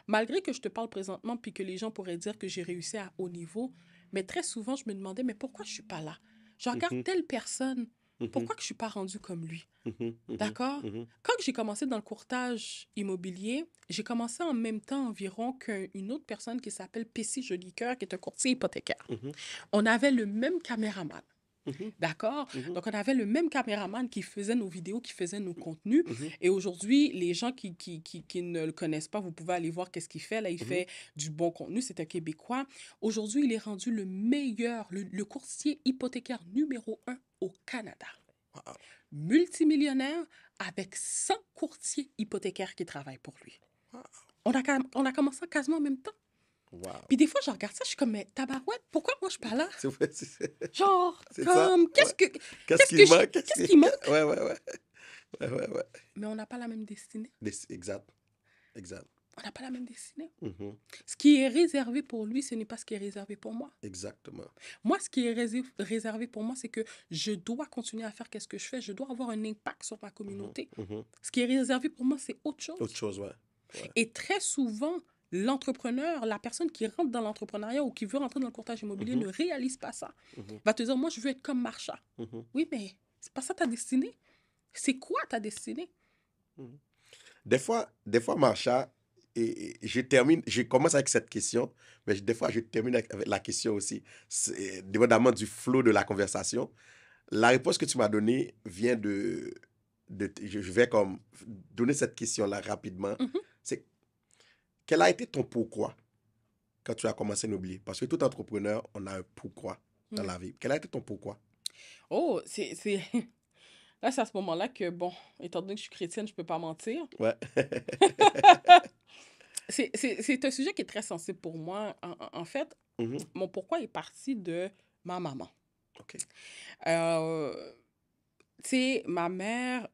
Malgré que je te parle présentement, puis que les gens pourraient dire que j'ai réussi à haut niveau, mais très souvent, je me demandais, mais pourquoi je ne suis pas là? Je regarde mhm, telle personne, mhm, pourquoi que je ne suis pas rendu comme lui? mhm, mhm, D'accord? mhm, Quand j'ai commencé dans le courtage immobilier, j'ai commencé en même temps environ qu'une autre personne qui s'appelle Pessy Jolicoeur, qui est un courtier hypothécaire. mhm, On avait le même caméraman. mhm, D'accord? mhm, Donc, on avait le même caméraman qui faisait nos vidéos, qui faisait nos contenus. mhm, Et aujourd'hui, les gens qui ne le connaissent pas, vous pouvez aller voir qu'est-ce qu'il fait. Là, il mhm. fait du bon contenu. C'est un Québécois. Aujourd'hui, il est rendu le meilleur, le courtier hypothécaire numéro 1 au Canada. Wow. Multimillionnaire avec 100 courtiers hypothécaires qui travaillent pour lui. Wow. On a commencé quasiment en même temps. Wow. Puis des fois, je regarde ça, je suis comme, mais tabarouette, pourquoi moi je suis pas là? C'est vrai, c'est Genre, c'est ça. comme, Ouais. Qu'est-ce qu'est-ce qui que manque? qu'est-ce qui manque? Ouais, ouais, ouais. Ouais, ouais, ouais. Mais on n'a pas la même destinée. Exact. Exact. On n'a pas la même destinée. Mhm. Ce qui est réservé pour lui, ce n'est pas ce qui est réservé pour moi. Exactement. Moi, ce qui est réservé pour moi, c'est que je dois continuer à faire ce que je fais. Je dois avoir un impact sur ma Mhm, communauté. mhm. Ce qui est réservé pour moi, c'est autre chose. Autre chose, ouais. Ouais. Et très souvent, l'entrepreneur, la personne qui rentre dans l'entrepreneuriat ou qui veut rentrer dans le courtage immobilier Mhm, ne réalise pas ça. mhm, Va te dire, moi, je veux être comme Marsha. mhm, Oui, mais c'est pas ça ta destinée. C'est quoi ta destinée? mhm. Des fois, Marsha, je commence avec cette question, mais des fois, je termine avec la question aussi. Dépendamment du flow de la conversation. La réponse que tu m'as donnée vient je vais comme donner cette question-là rapidement. Mhm. C'est, quel a été ton pourquoi quand tu as commencé à l'immobilier? Parce que tout entrepreneur, on a un pourquoi dans Ouais. la vie. Quel a été ton pourquoi? Oh, Là, c'est à ce moment-là que, bon, étant donné que je suis chrétienne, je peux pas mentir. Ouais. C'est un sujet qui est très sensible pour moi. En fait, Mhm. mon pourquoi est parti de ma maman. OK. Euh, Tu sais, ma mère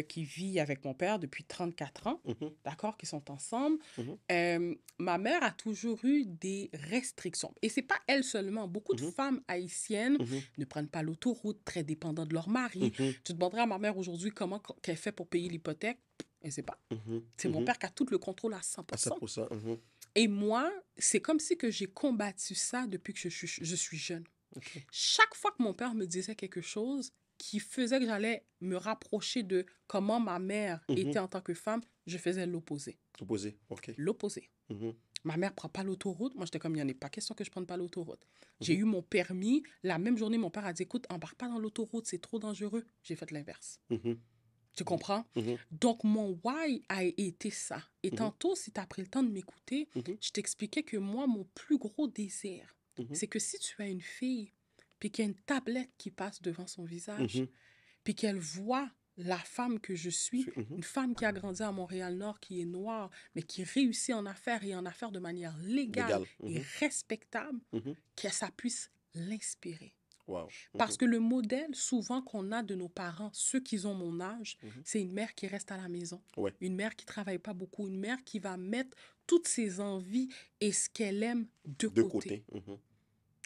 qui vit avec mon père depuis 34 ans, Mhm. d'accord, qui sont ensemble, Mhm. ma mère a toujours eu des restrictions. Et c'est pas elle seulement. Beaucoup de Mhm. femmes haïtiennes Mhm. ne prennent pas l'autoroute, très dépendantes de leur mari. Mhm. Tu demanderais à ma mère aujourd'hui comment qu'elle fait pour payer l'hypothèque. Elle ne sait pas. Mhm. C'est mon Mhm. père qui a tout le contrôle à À 100%. 100%. Mhm. Et moi, c'est comme si que j'ai combattu ça depuis que je suis jeune. OK. Chaque fois que mon père me disait quelque chose qui faisait que j'allais me rapprocher de comment ma mère Mhm. était en tant que femme, je faisais l'opposé. Opposé. OK. L'opposé. Mhm. Ma mère ne prend pas l'autoroute. Moi, j'étais comme, il n'y en a pas question que je ne prenne pas l'autoroute. J'ai Mhm. eu mon permis. La même journée, mon père a dit, écoute, embarque pas dans l'autoroute, c'est trop dangereux. J'ai fait l'inverse. Mhm. Tu comprends? Mhm. Donc, mon why a été ça. Et Mhm. tantôt, si tu as pris le temps de m'écouter, Mhm. je t'expliquais que moi, mon plus gros désir, Mhm. c'est que si tu as une fille, puis qu'il y a une tablette qui passe devant son visage, Mhm. puis qu'elle voit la femme que je suis, Mhm. une femme qui a grandi à Montréal-Nord, qui est noire, mais qui réussit en affaires et en affaires de manière légale Légal. et Mhm. respectable, Mhm. que ça puisse l'inspirer. Wow. Parce Mhm. que le modèle, souvent, qu'on a de nos parents, ceux qui ont mon âge, Mhm. c'est une mère qui reste à la maison. Ouais. Une mère qui ne travaille pas beaucoup. Une mère qui va mettre toutes ses envies et ce qu'elle aime de De côté. côté. Mhm.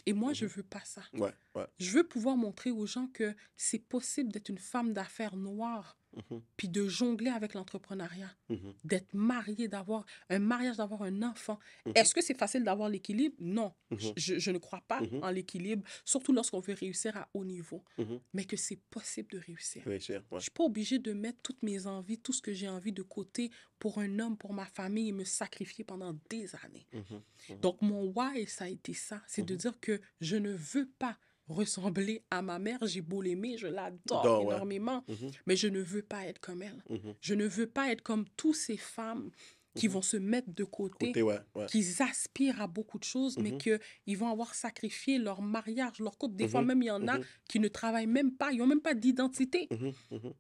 Et moi, je Mhm. ne veux pas ça. Ouais. Ouais. Je veux pouvoir montrer aux gens que c'est possible d'être une femme d'affaires noire, Mhm. puis de jongler avec l'entrepreneuriat, Mhm. d'être mariée, d'avoir un mariage, d'avoir un enfant. Mhm. Est-ce que c'est facile d'avoir l'équilibre? Non. Mhm. Je ne crois pas Mhm. en l'équilibre, surtout lorsqu'on veut réussir à haut niveau. Mhm. Mais que c'est possible de réussir. Bien sûr. Je Ouais. ne suis pas obligée de mettre toutes mes envies, tout ce que j'ai envie de côté pour un homme, pour ma famille et me sacrifier pendant des années. Mhm. Mhm. Donc, mon why, ça a été ça. C'est de Mhm. dire que je ne veux pas ressembler à ma mère. J'ai beau l'aimer, je l'adore Dors, ouais. énormément, Mhm. mais je ne veux pas être comme elle. Mhm. Je ne veux pas être comme toutes ces femmes qui Mhm. vont se mettre de côté, Côté, ouais. Ouais. qui aspirent à beaucoup de choses, mais Mhm. qu'ils vont avoir sacrifié leur mariage, leur couple. Des fois Mhm. même, il y en a Mhm. qui ne travaillent même pas, ils n'ont même pas d'identité. Mhm. Mhm.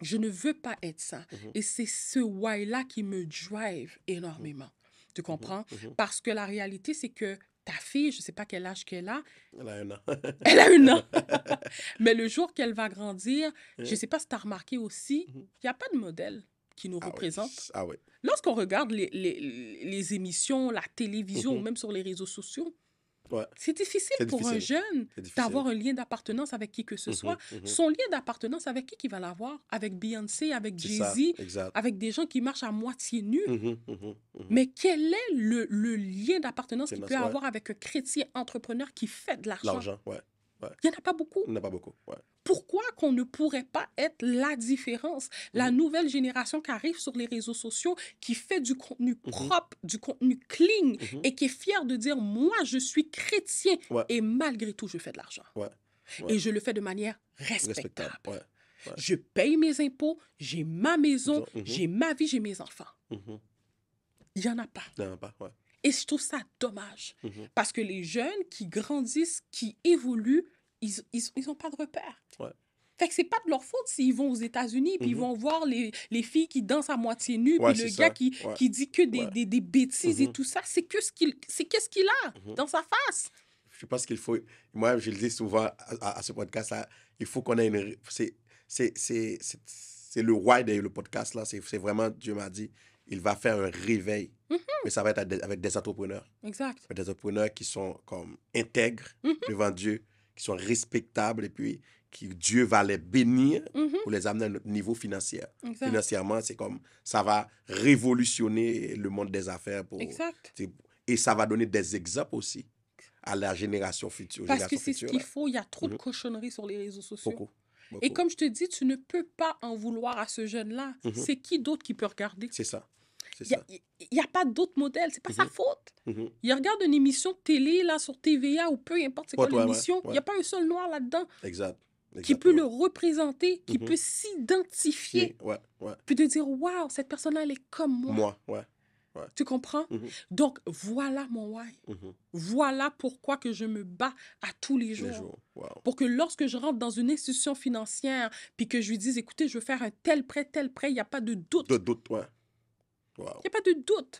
Je ne veux pas être ça. Et c'est ce why-là qui me drive énormément. Tu comprends? Parce que la réalité, c'est que ta fille, je ne sais pas quel âge qu'elle a. Elle a un an. Elle a 1 an. Mais le jour qu'elle va grandir, je ne sais pas si tu as remarqué aussi, il n'y a pas de modèle qui nous représente. Oui. Ah oui. Lorsqu'on regarde les émissions, la télévision ou même sur les réseaux sociaux, c'est difficile pour un jeune d'avoir un lien d'appartenance avec qui que ce soit. Son lien d'appartenance, avec qui va l'avoir? Avec Beyoncé, avec Jay-Z, avec des gens qui marchent à moitié nus. Mais quel est le lien d'appartenance qu'il peut avoir avec un chrétien entrepreneur qui fait de l'argent? L'argent, ouais. Il n'y en a pas beaucoup. Il n'y en a pas beaucoup, ouais. Pourquoi qu'on ne pourrait pas être la différence? La nouvelle génération qui arrive sur les réseaux sociaux, qui fait du contenu propre, du contenu clean, et qui est fière de dire, moi, je suis chrétien, et malgré tout, je fais de l'argent. Et je le fais de manière respectable. Je paye mes impôts, j'ai ma maison, j'ai ma vie, j'ai mes enfants. Il n'y en a pas. Il n'y en a pas, ouais. Et je trouve ça dommage. Parce que les jeunes qui grandissent, qui évoluent, ils n'ont pas de repères. Fait que c'est pas de leur faute s'ils vont aux États-Unis puis ils vont voir les filles qui dansent à moitié nues puis le gars qui dit que des bêtises et tout ça. C'est qu'est-ce qu'il a dans sa face. Je pense qu'il faut... Moi, je le dis souvent à ce podcast-là, il faut qu'on ait une... C'est le why de le podcast, là. C'est vraiment, Dieu m'a dit, il va faire un réveil. Mais ça va être avec des entrepreneurs. Exact. Des entrepreneurs qui sont comme intègres devant Dieu, qui sont respectables et puis Dieu va les bénir pour les amener à notre niveau financier. Exact. Financièrement, c'est comme ça va révolutionner le monde des affaires. Exact. Et ça va donner des exemples aussi à la génération future. Parce que c'est ce qu'il faut. Il y a trop de cochonneries sur les réseaux sociaux. Beaucoup. Et comme je te dis, tu ne peux pas en vouloir à ce jeune-là. C'est qui d'autre qui peut regarder? C'est ça. Il n'y a pas d'autre modèle. C'est pas sa faute. Il regarde une émission de télé là, sur TVA ou peu importe c'est quoi l'émission. Il n'y a pas un seul noir là-dedans. Exact. Qui peut le représenter, qui peut s'identifier. Puis de dire, waouh, cette personne-là, elle est comme moi. Tu comprends? Donc, voilà mon why. Voilà pourquoi que je me bats à tous les jours. Pour que lorsque je rentre dans une institution financière, puis que je lui dise, écoutez, je veux faire un tel prêt, il n'y a pas de doute. Il n'y a pas de doute.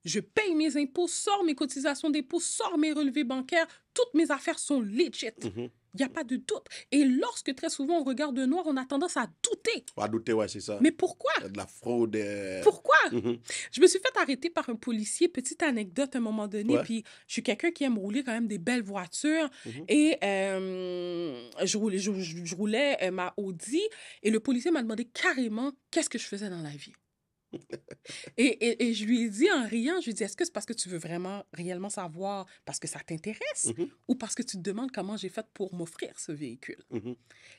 Je paye mes impôts, sors mes cotisations d'impôts, sors mes relevés bancaires. Toutes mes affaires sont legit. Il n'y a pas de doute. Et lorsque très souvent on regarde noir, on a tendance à douter. À douter, c'est ça. Mais pourquoi? De la fraude. Pourquoi? Je me suis fait arrêter par un policier. Petite anecdote à un moment donné. Puis je suis quelqu'un qui aime rouler quand même des belles voitures. Et je roulais ma Audi. Et le policier m'a demandé carrément qu'est-ce que je faisais dans la vie. Et je lui ai dit en riant, je lui ai dit, est-ce que c'est parce que tu veux vraiment réellement savoir, parce que ça t'intéresse, ou parce que tu te demandes comment j'ai fait pour m'offrir ce véhicule?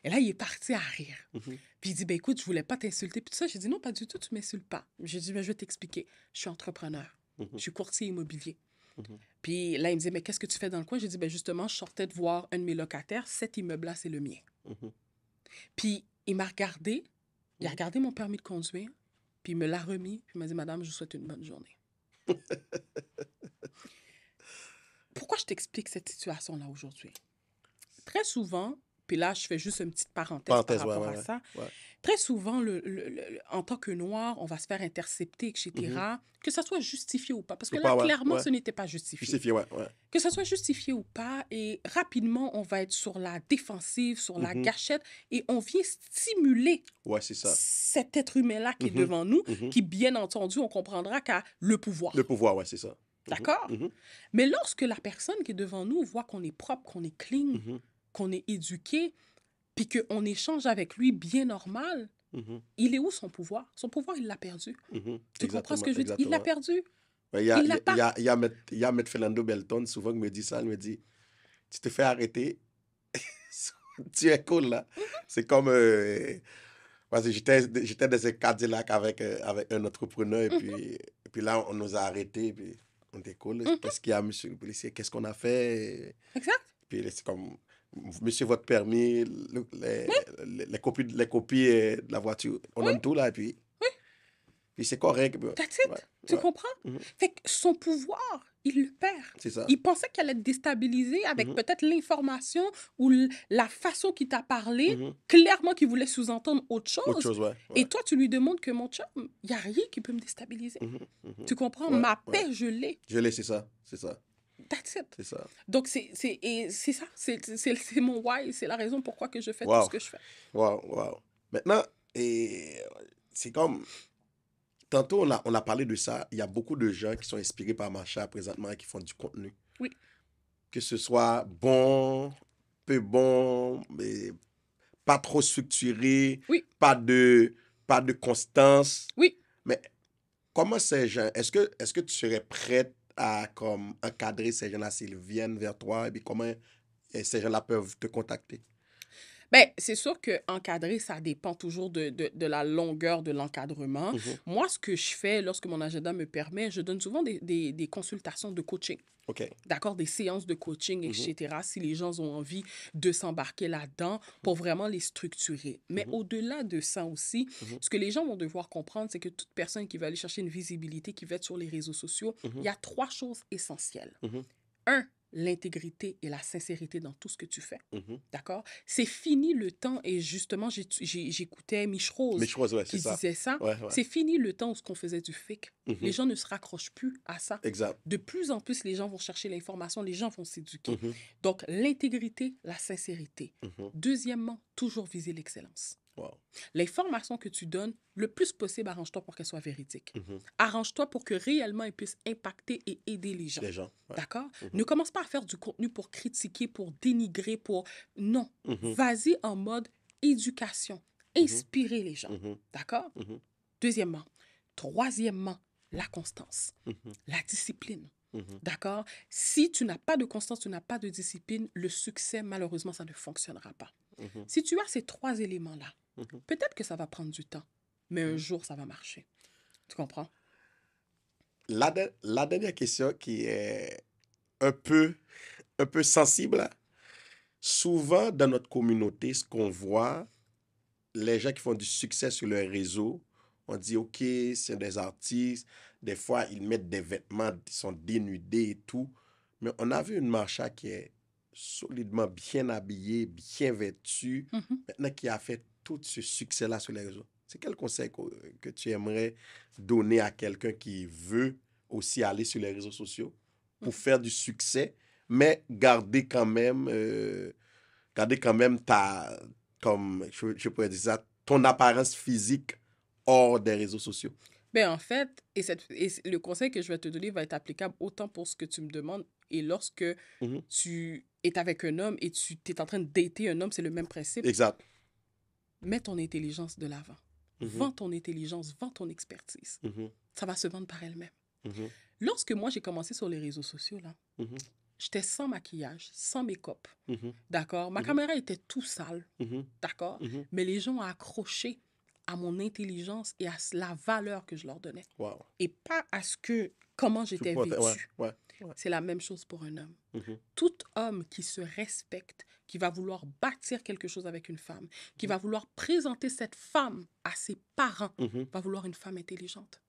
Et là, il est parti à rire. Puis il dit, ben écoute, je voulais pas t'insulter. Puis tout ça, j'ai dit, non, pas du tout, tu m'insultes pas. J'ai dit, ben, je vais t'expliquer. Je suis entrepreneur. Je suis courtier immobilier. Puis là, il me dit, mais qu'est-ce que tu fais dans le coin? J'ai dit, ben justement, je sortais de voir un de mes locataires. Cet immeuble-là, c'est le mien. Puis il m'a regardé. Il a regardé mon permis de conduire. Puis il me l'a remis, puis il m'a dit, madame, je vous souhaite une bonne journée. Pourquoi je t'explique cette situation-là aujourd'hui? Très souvent, puis là, je fais juste une petite parenthèse par rapport à ça. Très souvent, en tant que noir, on va se faire intercepter, etc., que ça soit justifié ou pas. Parce que là, clairement, ce n'était pas justifié. Que ça soit justifié ou pas, et rapidement, on va être sur la défensive, sur la gâchette, et on vient stimuler cet être humain-là qui est devant nous, qui, bien entendu, on comprendra qu'a le pouvoir. Le pouvoir, c'est ça. D'accord? Mais lorsque la personne qui est devant nous voit qu'on est propre, qu'on est clean, qu'on est éduqué, puis qu'on échange avec lui bien normal, il est où son pouvoir? Son pouvoir, il l'a perdu. Tu comprends ce que je veux dire? Il l'a perdu. Il y a M. Fernando Belton, souvent, qui me dit ça. Il me dit, tu te fais arrêter, tu es cool, là. C'est comme... parce que j'étais dans un Cadillac avec un entrepreneur, et puis là, on nous a arrêtés, puis on était cool. Qu'est-ce qu'il y a, monsieur le policier? Qu'est-ce qu'on a fait? Exact. Puis c'est comme... Monsieur, votre permis, les copies de la voiture, on donne tout là, et puis Puis c'est correct. That's it. Ouais, Tu ouais. comprends? Fait que son pouvoir, il le perd. C'est ça. Il pensait qu'elle allait être déstabilisée avec peut-être l'information ou la façon qu'il t'a parlé. Clairement qu'il voulait sous-entendre autre Autre chose. chose, ouais. Et toi, tu lui demandes que mon chum, il n'y a rien qui peut me déstabiliser. Tu comprends? Ouais, Ma ouais. paix, je l'ai. Je l'ai, c'est ça. C'est ça. That's it. C'est ça. Donc, c'est ça. C'est mon why. C'est la raison pourquoi que je fais tout Wow. ce que je fais. Wow, wow. Maintenant, c'est comme... Tantôt, on a parlé de ça. Il y a beaucoup de gens qui sont inspirés par Macha présentement et qui font du contenu. Oui. Que ce soit bon, peu bon, mais pas trop structuré, Oui. pas de constance. Oui. Mais comment ces gens, est-ce que tu serais prête à comme encadrer ces gens-là s'ils viennent vers toi et puis comment ces gens-là peuvent te contacter? Ben, c'est sûr que encadrer, ça dépend toujours de la longueur de l'encadrement. Moi, ce que je fais lorsque mon agenda me permet, je donne souvent des consultations de coaching. OK. D'accord, des séances de coaching, etc., si les gens ont envie de s'embarquer là-dedans pour vraiment les structurer. Mais au-delà de ça aussi, ce que les gens vont devoir comprendre, c'est que toute personne qui va aller chercher une visibilité, qui va être sur les réseaux sociaux, il y a 3 choses essentielles. 1, l'intégrité et la sincérité dans tout ce que tu fais. D'accord? C'est fini le temps, et justement, j'écoutais Mich Rose Ouais, qui c'est ça. disait ça. Ouais, ouais. C'est fini le temps où on faisait du fake. Les gens ne se raccrochent plus à ça. Exact. De plus en plus, les gens vont chercher l'information, les gens vont s'éduquer. Donc, l'intégrité, la sincérité. Deuxièmement, toujours viser l'excellence. Wow. L'information que tu donnes, le plus possible, arrange-toi pour qu'elle soit véridique. Arrange-toi pour que réellement elle puisse impacter et aider les gens. Ouais. D'accord? Ne commence pas à faire du contenu pour critiquer, pour dénigrer, pour... Non. Vas-y en mode éducation. Inspirer les gens. D'accord? Deuxièmement. Troisièmement, la constance. La discipline. D'accord? Si tu n'as pas de constance, tu n'as pas de discipline, le succès, malheureusement, ça ne fonctionnera pas. Si tu as ces 3 éléments-là, peut-être que ça va prendre du temps, mais un jour, ça va marcher. Tu comprends? La dernière question qui est un peu sensible. Souvent, dans notre communauté, ce qu'on voit, les gens qui font du succès sur leur réseau, on dit, OK, c'est des artistes. Des fois, ils mettent des vêtements, ils sont dénudés et tout. Mais on a vu une Macha qui est solidement bien habillée, bien vêtue, maintenant qui a fait tout ce succès-là sur les réseaux. C'est quel conseil que tu aimerais donner à quelqu'un qui veut aussi aller sur les réseaux sociaux pour faire du succès, mais garder quand même comme je pourrais dire ça, ton apparence physique hors des réseaux sociaux? Ben, en fait, le conseil que je vais te donner va être applicable autant pour ce que tu me demandes et lorsque tu es avec un homme et tu es en train de dater un homme, c'est le même principe. Exact. Mets ton intelligence de l'avant. Vends ton intelligence, vends ton expertise. Ça va se vendre par elle-même. Lorsque moi, j'ai commencé sur les réseaux sociaux, là, j'étais sans maquillage, sans make-up. D'accord? Ma caméra était tout sale. D'accord? Mais les gens ont accroché à mon intelligence et à la valeur que je leur donnais. Wow. Et pas à comment j'étais vêtue. Ouais. C'est la même chose pour un homme. Tout homme qui se respecte, qui va vouloir bâtir quelque chose avec une femme, qui va vouloir présenter cette femme à ses parents, va vouloir une femme intelligente.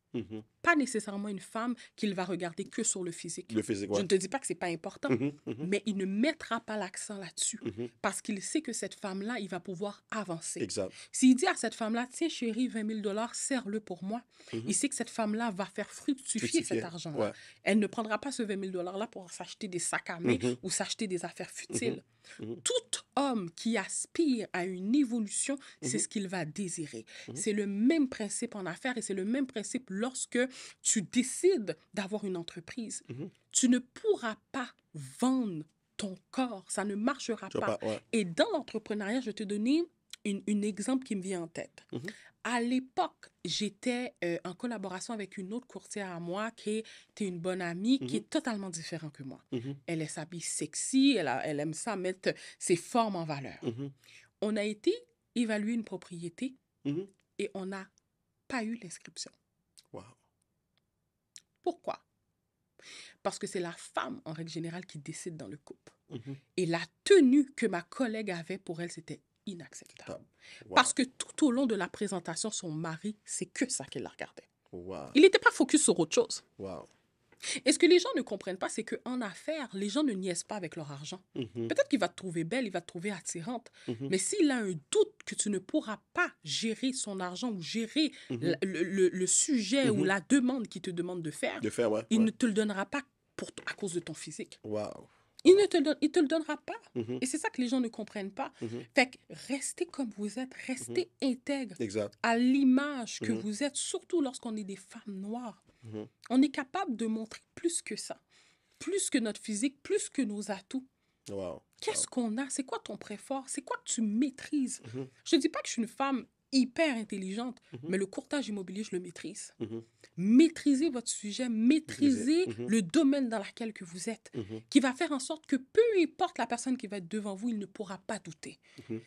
Pas nécessairement une femme qu'il va regarder que sur le physique. Le physique, ouais. Je ne te dis pas que c'est pas important, mais il ne mettra pas l'accent là-dessus parce qu'il sait que cette femme-là, il va pouvoir avancer. Exact. S'il dit à cette femme-là, tiens chérie, 20 000 $, serre-le pour moi, il sait que cette femme-là va faire fructifier cet argent-là. Ouais. Elle ne prendra pas ce 20 000 $-là pour s'acheter des sacs à main ou s'acheter des affaires futiles. Tout homme qui aspire à une évolution, c'est ce qu'il va désirer. C'est le même principe en affaires et c'est le même principe lorsque tu décides d'avoir une entreprise. Tu ne pourras pas vendre ton corps. Ça ne marchera pas. Ouais. Et dans l'entrepreneuriat, je vais te donner un exemple qui me vient en tête. À l'époque, j'étais en collaboration avec une autre courtière à moi qui était une bonne amie, qui est totalement différente que moi. Elle s'habille sexy, elle aime ça, mettre ses formes en valeur. On a été évaluer une propriété et on n'a pas eu l'inscription. Wow. Pourquoi? Parce que c'est la femme, en règle générale, qui décide dans le couple. Et la tenue que ma collègue avait pour elle, c'était inacceptable. Wow. Parce que tout au long de la présentation, son mari, c'est que ça qu'elle la regardait. Wow. Il n'était pas focus sur autre chose. Wow. Et ce que les gens ne comprennent pas, c'est qu'en affaires, les gens ne niaisent pas avec leur argent. Peut-être qu'il va te trouver belle, il va te trouver attirante, mais s'il a un doute que tu ne pourras pas gérer son argent ou gérer le sujet ou la demande qu'il te demande de faire, ouais. il ne te le donnera pas à cause de ton physique. Wow. Il ne te le donnera pas. Et c'est ça que les gens ne comprennent pas. Fait que restez comme vous êtes, restez intègre Exact. à l'image que vous êtes, surtout lorsqu'on est des femmes noires. On est capable de montrer plus que ça, plus que notre physique, plus que nos atouts. Wow. Qu'est-ce qu'on a? C'est quoi ton prêt fort? C'est quoi que tu maîtrises? Je ne dis pas que je suis une femme hyper intelligente, mais le courtage immobilier, je le maîtrise. Maîtrisez votre sujet, maîtrisez le domaine dans lequel que vous êtes, qui va faire en sorte que peu importe la personne qui va être devant vous, il ne pourra pas douter.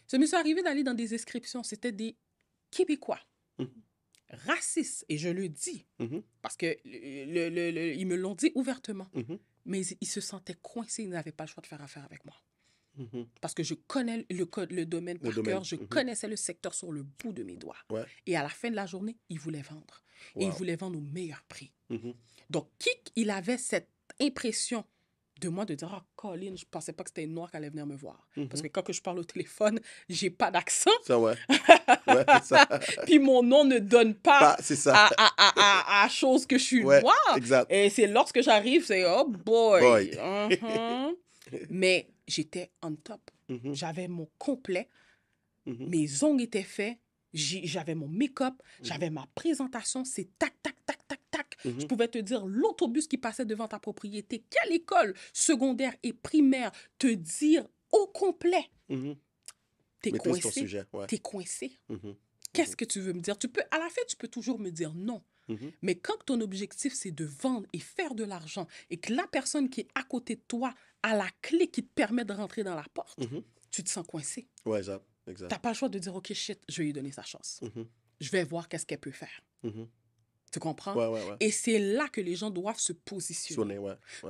Ça m'est arrivé d'aller dans des inscriptions, c'était des Québécois. Racistes, et je le dis, parce que ils me l'ont dit ouvertement, mais ils se sentaient coincés, ils n'avaient pas le choix de faire affaire avec moi. Parce que je connais le domaine par cœur, je connaissais le secteur sur le bout de mes doigts. Ouais. Et à la fin de la journée, ils voulaient vendre. Et ils voulaient vendre au meilleur prix. Donc, il avait cette impression de moi de dire, « Ah, Colin, je ne pensais pas que c'était une noire qui allait venir me voir. Parce que quand que je parle au téléphone, je n'ai pas d'accent. Ça, ouais. Ouais, ça. Puis mon nom ne donne pas C'est ça. à chose que je suis noire. Exact. Et c'est lorsque j'arrive, c'est, oh boy. Mais j'étais on top. J'avais mon complet. Mes ongles étaient faits. J'avais mon make-up. J'avais ma présentation. C'est tac, tac, tac, tac, tac. Je pouvais te dire l'autobus qui passait devant ta propriété, quelle école secondaire et primaire, te dire au complet. T'es coincé. T'es coincé. Qu'est-ce que tu veux me dire? À la fin, tu peux toujours me dire non. Mais quand ton objectif, c'est de vendre et faire de l'argent et que la personne qui est à côté de toi a la clé qui te permet de rentrer dans la porte, tu te sens coincé. Ouais, exact. Tu n'as pas le choix de dire, OK, shit, je vais lui donner sa chance. Je vais voir qu'est-ce qu'elle peut faire. Tu comprends? Ouais. Et c'est là que les gens doivent se positionner.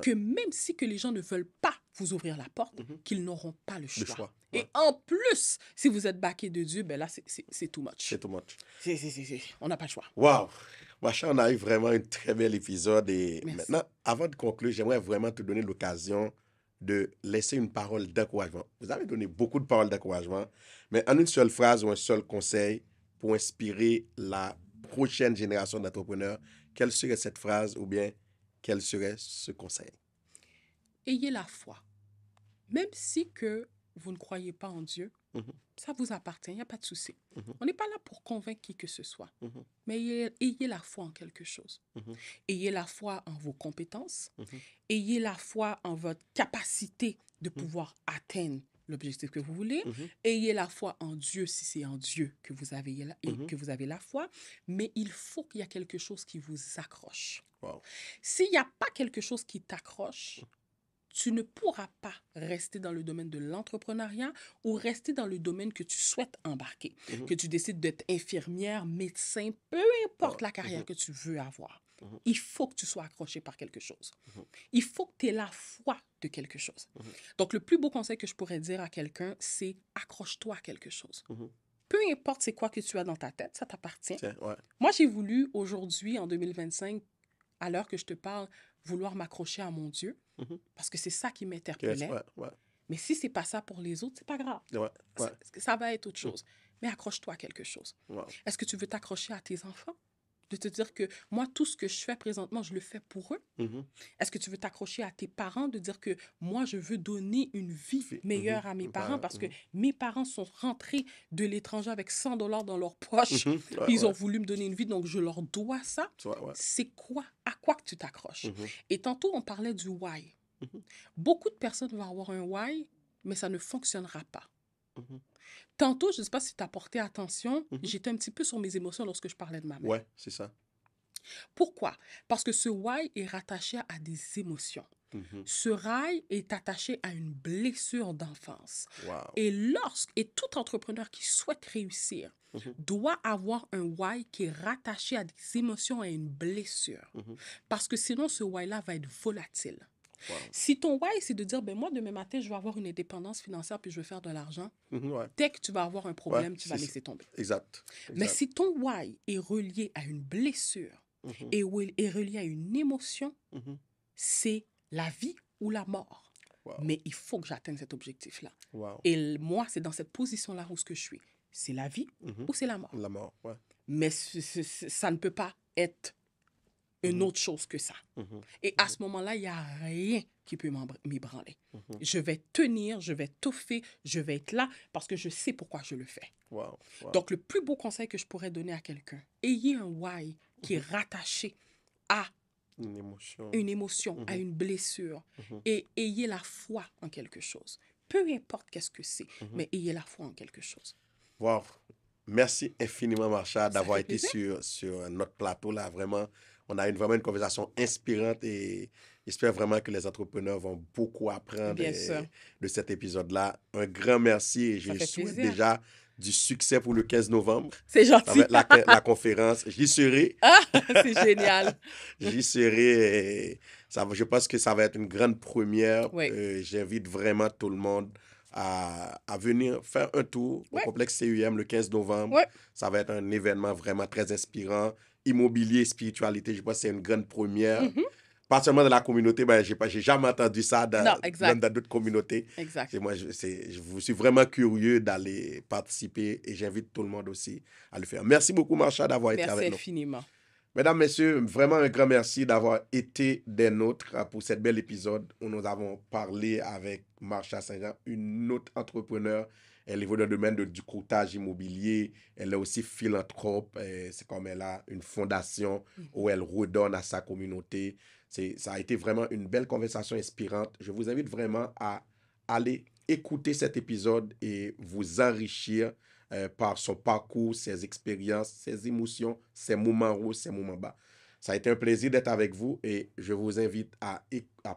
Que même si que les gens ne veulent pas vous ouvrir la porte, qu'ils n'auront pas le choix. Et en plus, si vous êtes baqué de Dieu, ben là, c'est too much. C'est too much. On n'a pas le choix. Wow! Macha, on a eu vraiment un très bel épisode. Et Merci. maintenant, avant de conclure, j'aimerais vraiment te donner l'occasion de laisser une parole d'encouragement. Vous avez donné beaucoup de paroles d'encouragement, mais en une seule phrase ou un seul conseil pour inspirer la prochaine génération d'entrepreneurs, quelle serait cette phrase ou bien quel serait ce conseil? Ayez la foi. Même si que vous ne croyez pas en Dieu, ça vous appartient, il n'y a pas de souci. On n'est pas là pour convaincre qui que ce soit, mais ayez la foi en quelque chose. Ayez la foi en vos compétences, ayez la foi en votre capacité de pouvoir atteindre l'objectif que vous voulez. Ayez la foi en Dieu si c'est en Dieu que vous avez la foi, mais il faut qu'il y ait quelque chose qui vous accroche. Wow. S'il n'y a pas quelque chose qui t'accroche, tu ne pourras pas rester dans le domaine de l'entrepreneuriat ou rester dans le domaine que tu souhaites embarquer. Que tu décides d'être infirmière, médecin, peu importe la carrière que tu veux avoir. Il faut que tu sois accroché par quelque chose. Il faut que tu aies la foi de quelque chose. Donc, le plus beau conseil que je pourrais dire à quelqu'un, c'est accroche-toi à quelque chose. Peu importe c'est quoi que tu as dans ta tête, ça t'appartient. Moi, j'ai voulu aujourd'hui, en 2025, à l'heure que je te parle, vouloir m'accrocher à mon Dieu, parce que c'est ça qui m'interpellait. Mais si c'est pas ça pour les autres, c'est pas grave. Ça va être autre chose. Mais accroche-toi à quelque chose. Est-ce que tu veux t'accrocher à tes enfants? De te dire que moi, tout ce que je fais présentement, je le fais pour eux? Est-ce que tu veux t'accrocher à tes parents, de dire que moi, je veux donner une vie meilleure à mes parents parce que mes parents sont rentrés de l'étranger avec 100 $ dans leur poche, puis ils ont voulu me donner une vie, donc je leur dois ça? C'est quoi? À quoi que tu t'accroches? Et tantôt, on parlait du why. Beaucoup de personnes vont avoir un why, mais ça ne fonctionnera pas. Tantôt, je ne sais pas si tu as porté attention, j'étais un petit peu sur mes émotions lorsque je parlais de ma mère. Ouais, c'est ça. Pourquoi? Parce que ce why est rattaché à des émotions. Ce rail est attaché à une blessure d'enfance. Et tout entrepreneur qui souhaite réussir doit avoir un why qui est rattaché à des émotions, à une blessure. Parce que sinon, ce why-là va être volatile. Si ton why, c'est de dire, ben moi, demain matin, je vais avoir une indépendance financière puis je veux faire de l'argent, dès que tu vas avoir un problème, tu vas laisser tomber. Exact. Mais si ton why est relié à une blessure, et où il est relié à une émotion, c'est la vie ou la mort. Wow. Mais il faut que j'atteigne cet objectif-là. Wow. Et moi, c'est dans cette position-là où ce que je suis. C'est la vie ou c'est la mort. La mort, ouais. Mais ça ne peut pas être une autre chose que ça. Et à ce moment-là, il n'y a rien qui peut m'ébranler. Je vais tenir, je vais toffer, je vais être là parce que je sais pourquoi je le fais. Wow. Wow. Donc, le plus beau conseil que je pourrais donner à quelqu'un, ayez un why qui est rattaché à une émotion, à une blessure, et ayez la foi en quelque chose. Peu importe qu'est-ce que c'est, mais ayez la foi en quelque chose. Wow. Merci infiniment, Marsha, d'avoir été plaisir. sur notre plateau là. Vraiment, on a vraiment une conversation inspirante et j'espère vraiment que les entrepreneurs vont beaucoup apprendre Bien sûr. de cet épisode-là. Un grand merci et je Ça fait souhaite plaisir. déjà du succès pour le 15 novembre. C'est Ça gentil. va être la conférence. J'y serai. Ah, c'est génial. J'y serai. Et je pense que ça va être une grande première. Oui. J'invite vraiment tout le monde à venir faire un tour au Ouais. complexe CUM le 15 novembre. Ouais. Ça va être un événement vraiment très inspirant. Immobilier, spiritualité, je pense que c'est une grande première. Pas seulement dans la communauté, ben, j'ai jamais entendu ça Non, exact. dans d'autres communautés. Exact. Et moi, je suis vraiment curieux d'aller participer et j'invite tout le monde aussi à le faire. Merci beaucoup, Marsha, d'avoir été Merci avec nous. infiniment. Mesdames, Messieurs, vraiment un grand merci d'avoir été des nôtres pour cet bel épisode où nous avons parlé avec Marsha Saint-Jean, une autre entrepreneur. Elle évolue dans le domaine du courtage immobilier. Elle est aussi philanthrope. C'est comme elle a une fondation où elle redonne à sa communauté. Ça a été vraiment une belle conversation inspirante. Je vous invite vraiment à aller écouter cet épisode et vous enrichir par son parcours, ses expériences, ses émotions, ses moments hauts, ses moments bas. Ça a été un plaisir d'être avec vous et je vous invite à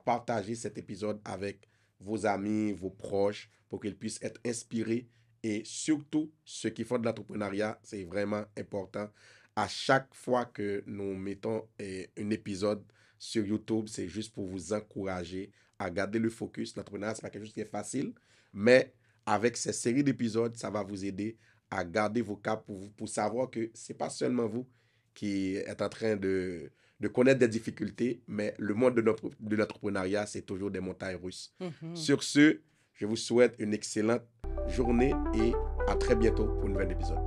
partager cet épisode avec vos amis, vos proches, pour qu'ils puissent être inspirés. Et surtout, ceux qui font de l'entrepreneuriat, c'est vraiment important. À chaque fois que nous mettons un épisode sur YouTube, c'est juste pour vous encourager à garder le focus. L'entrepreneuriat, ce n'est pas quelque chose qui est facile, mais avec ces séries d'épisodes, ça va vous aider à garder vos caps pour savoir que ce n'est pas seulement vous qui êtes en train de connaître des difficultés, mais le monde de l'entrepreneuriat, c'est toujours des montagnes russes. Sur ce, je vous souhaite une excellente journée et à très bientôt pour un nouvel épisode.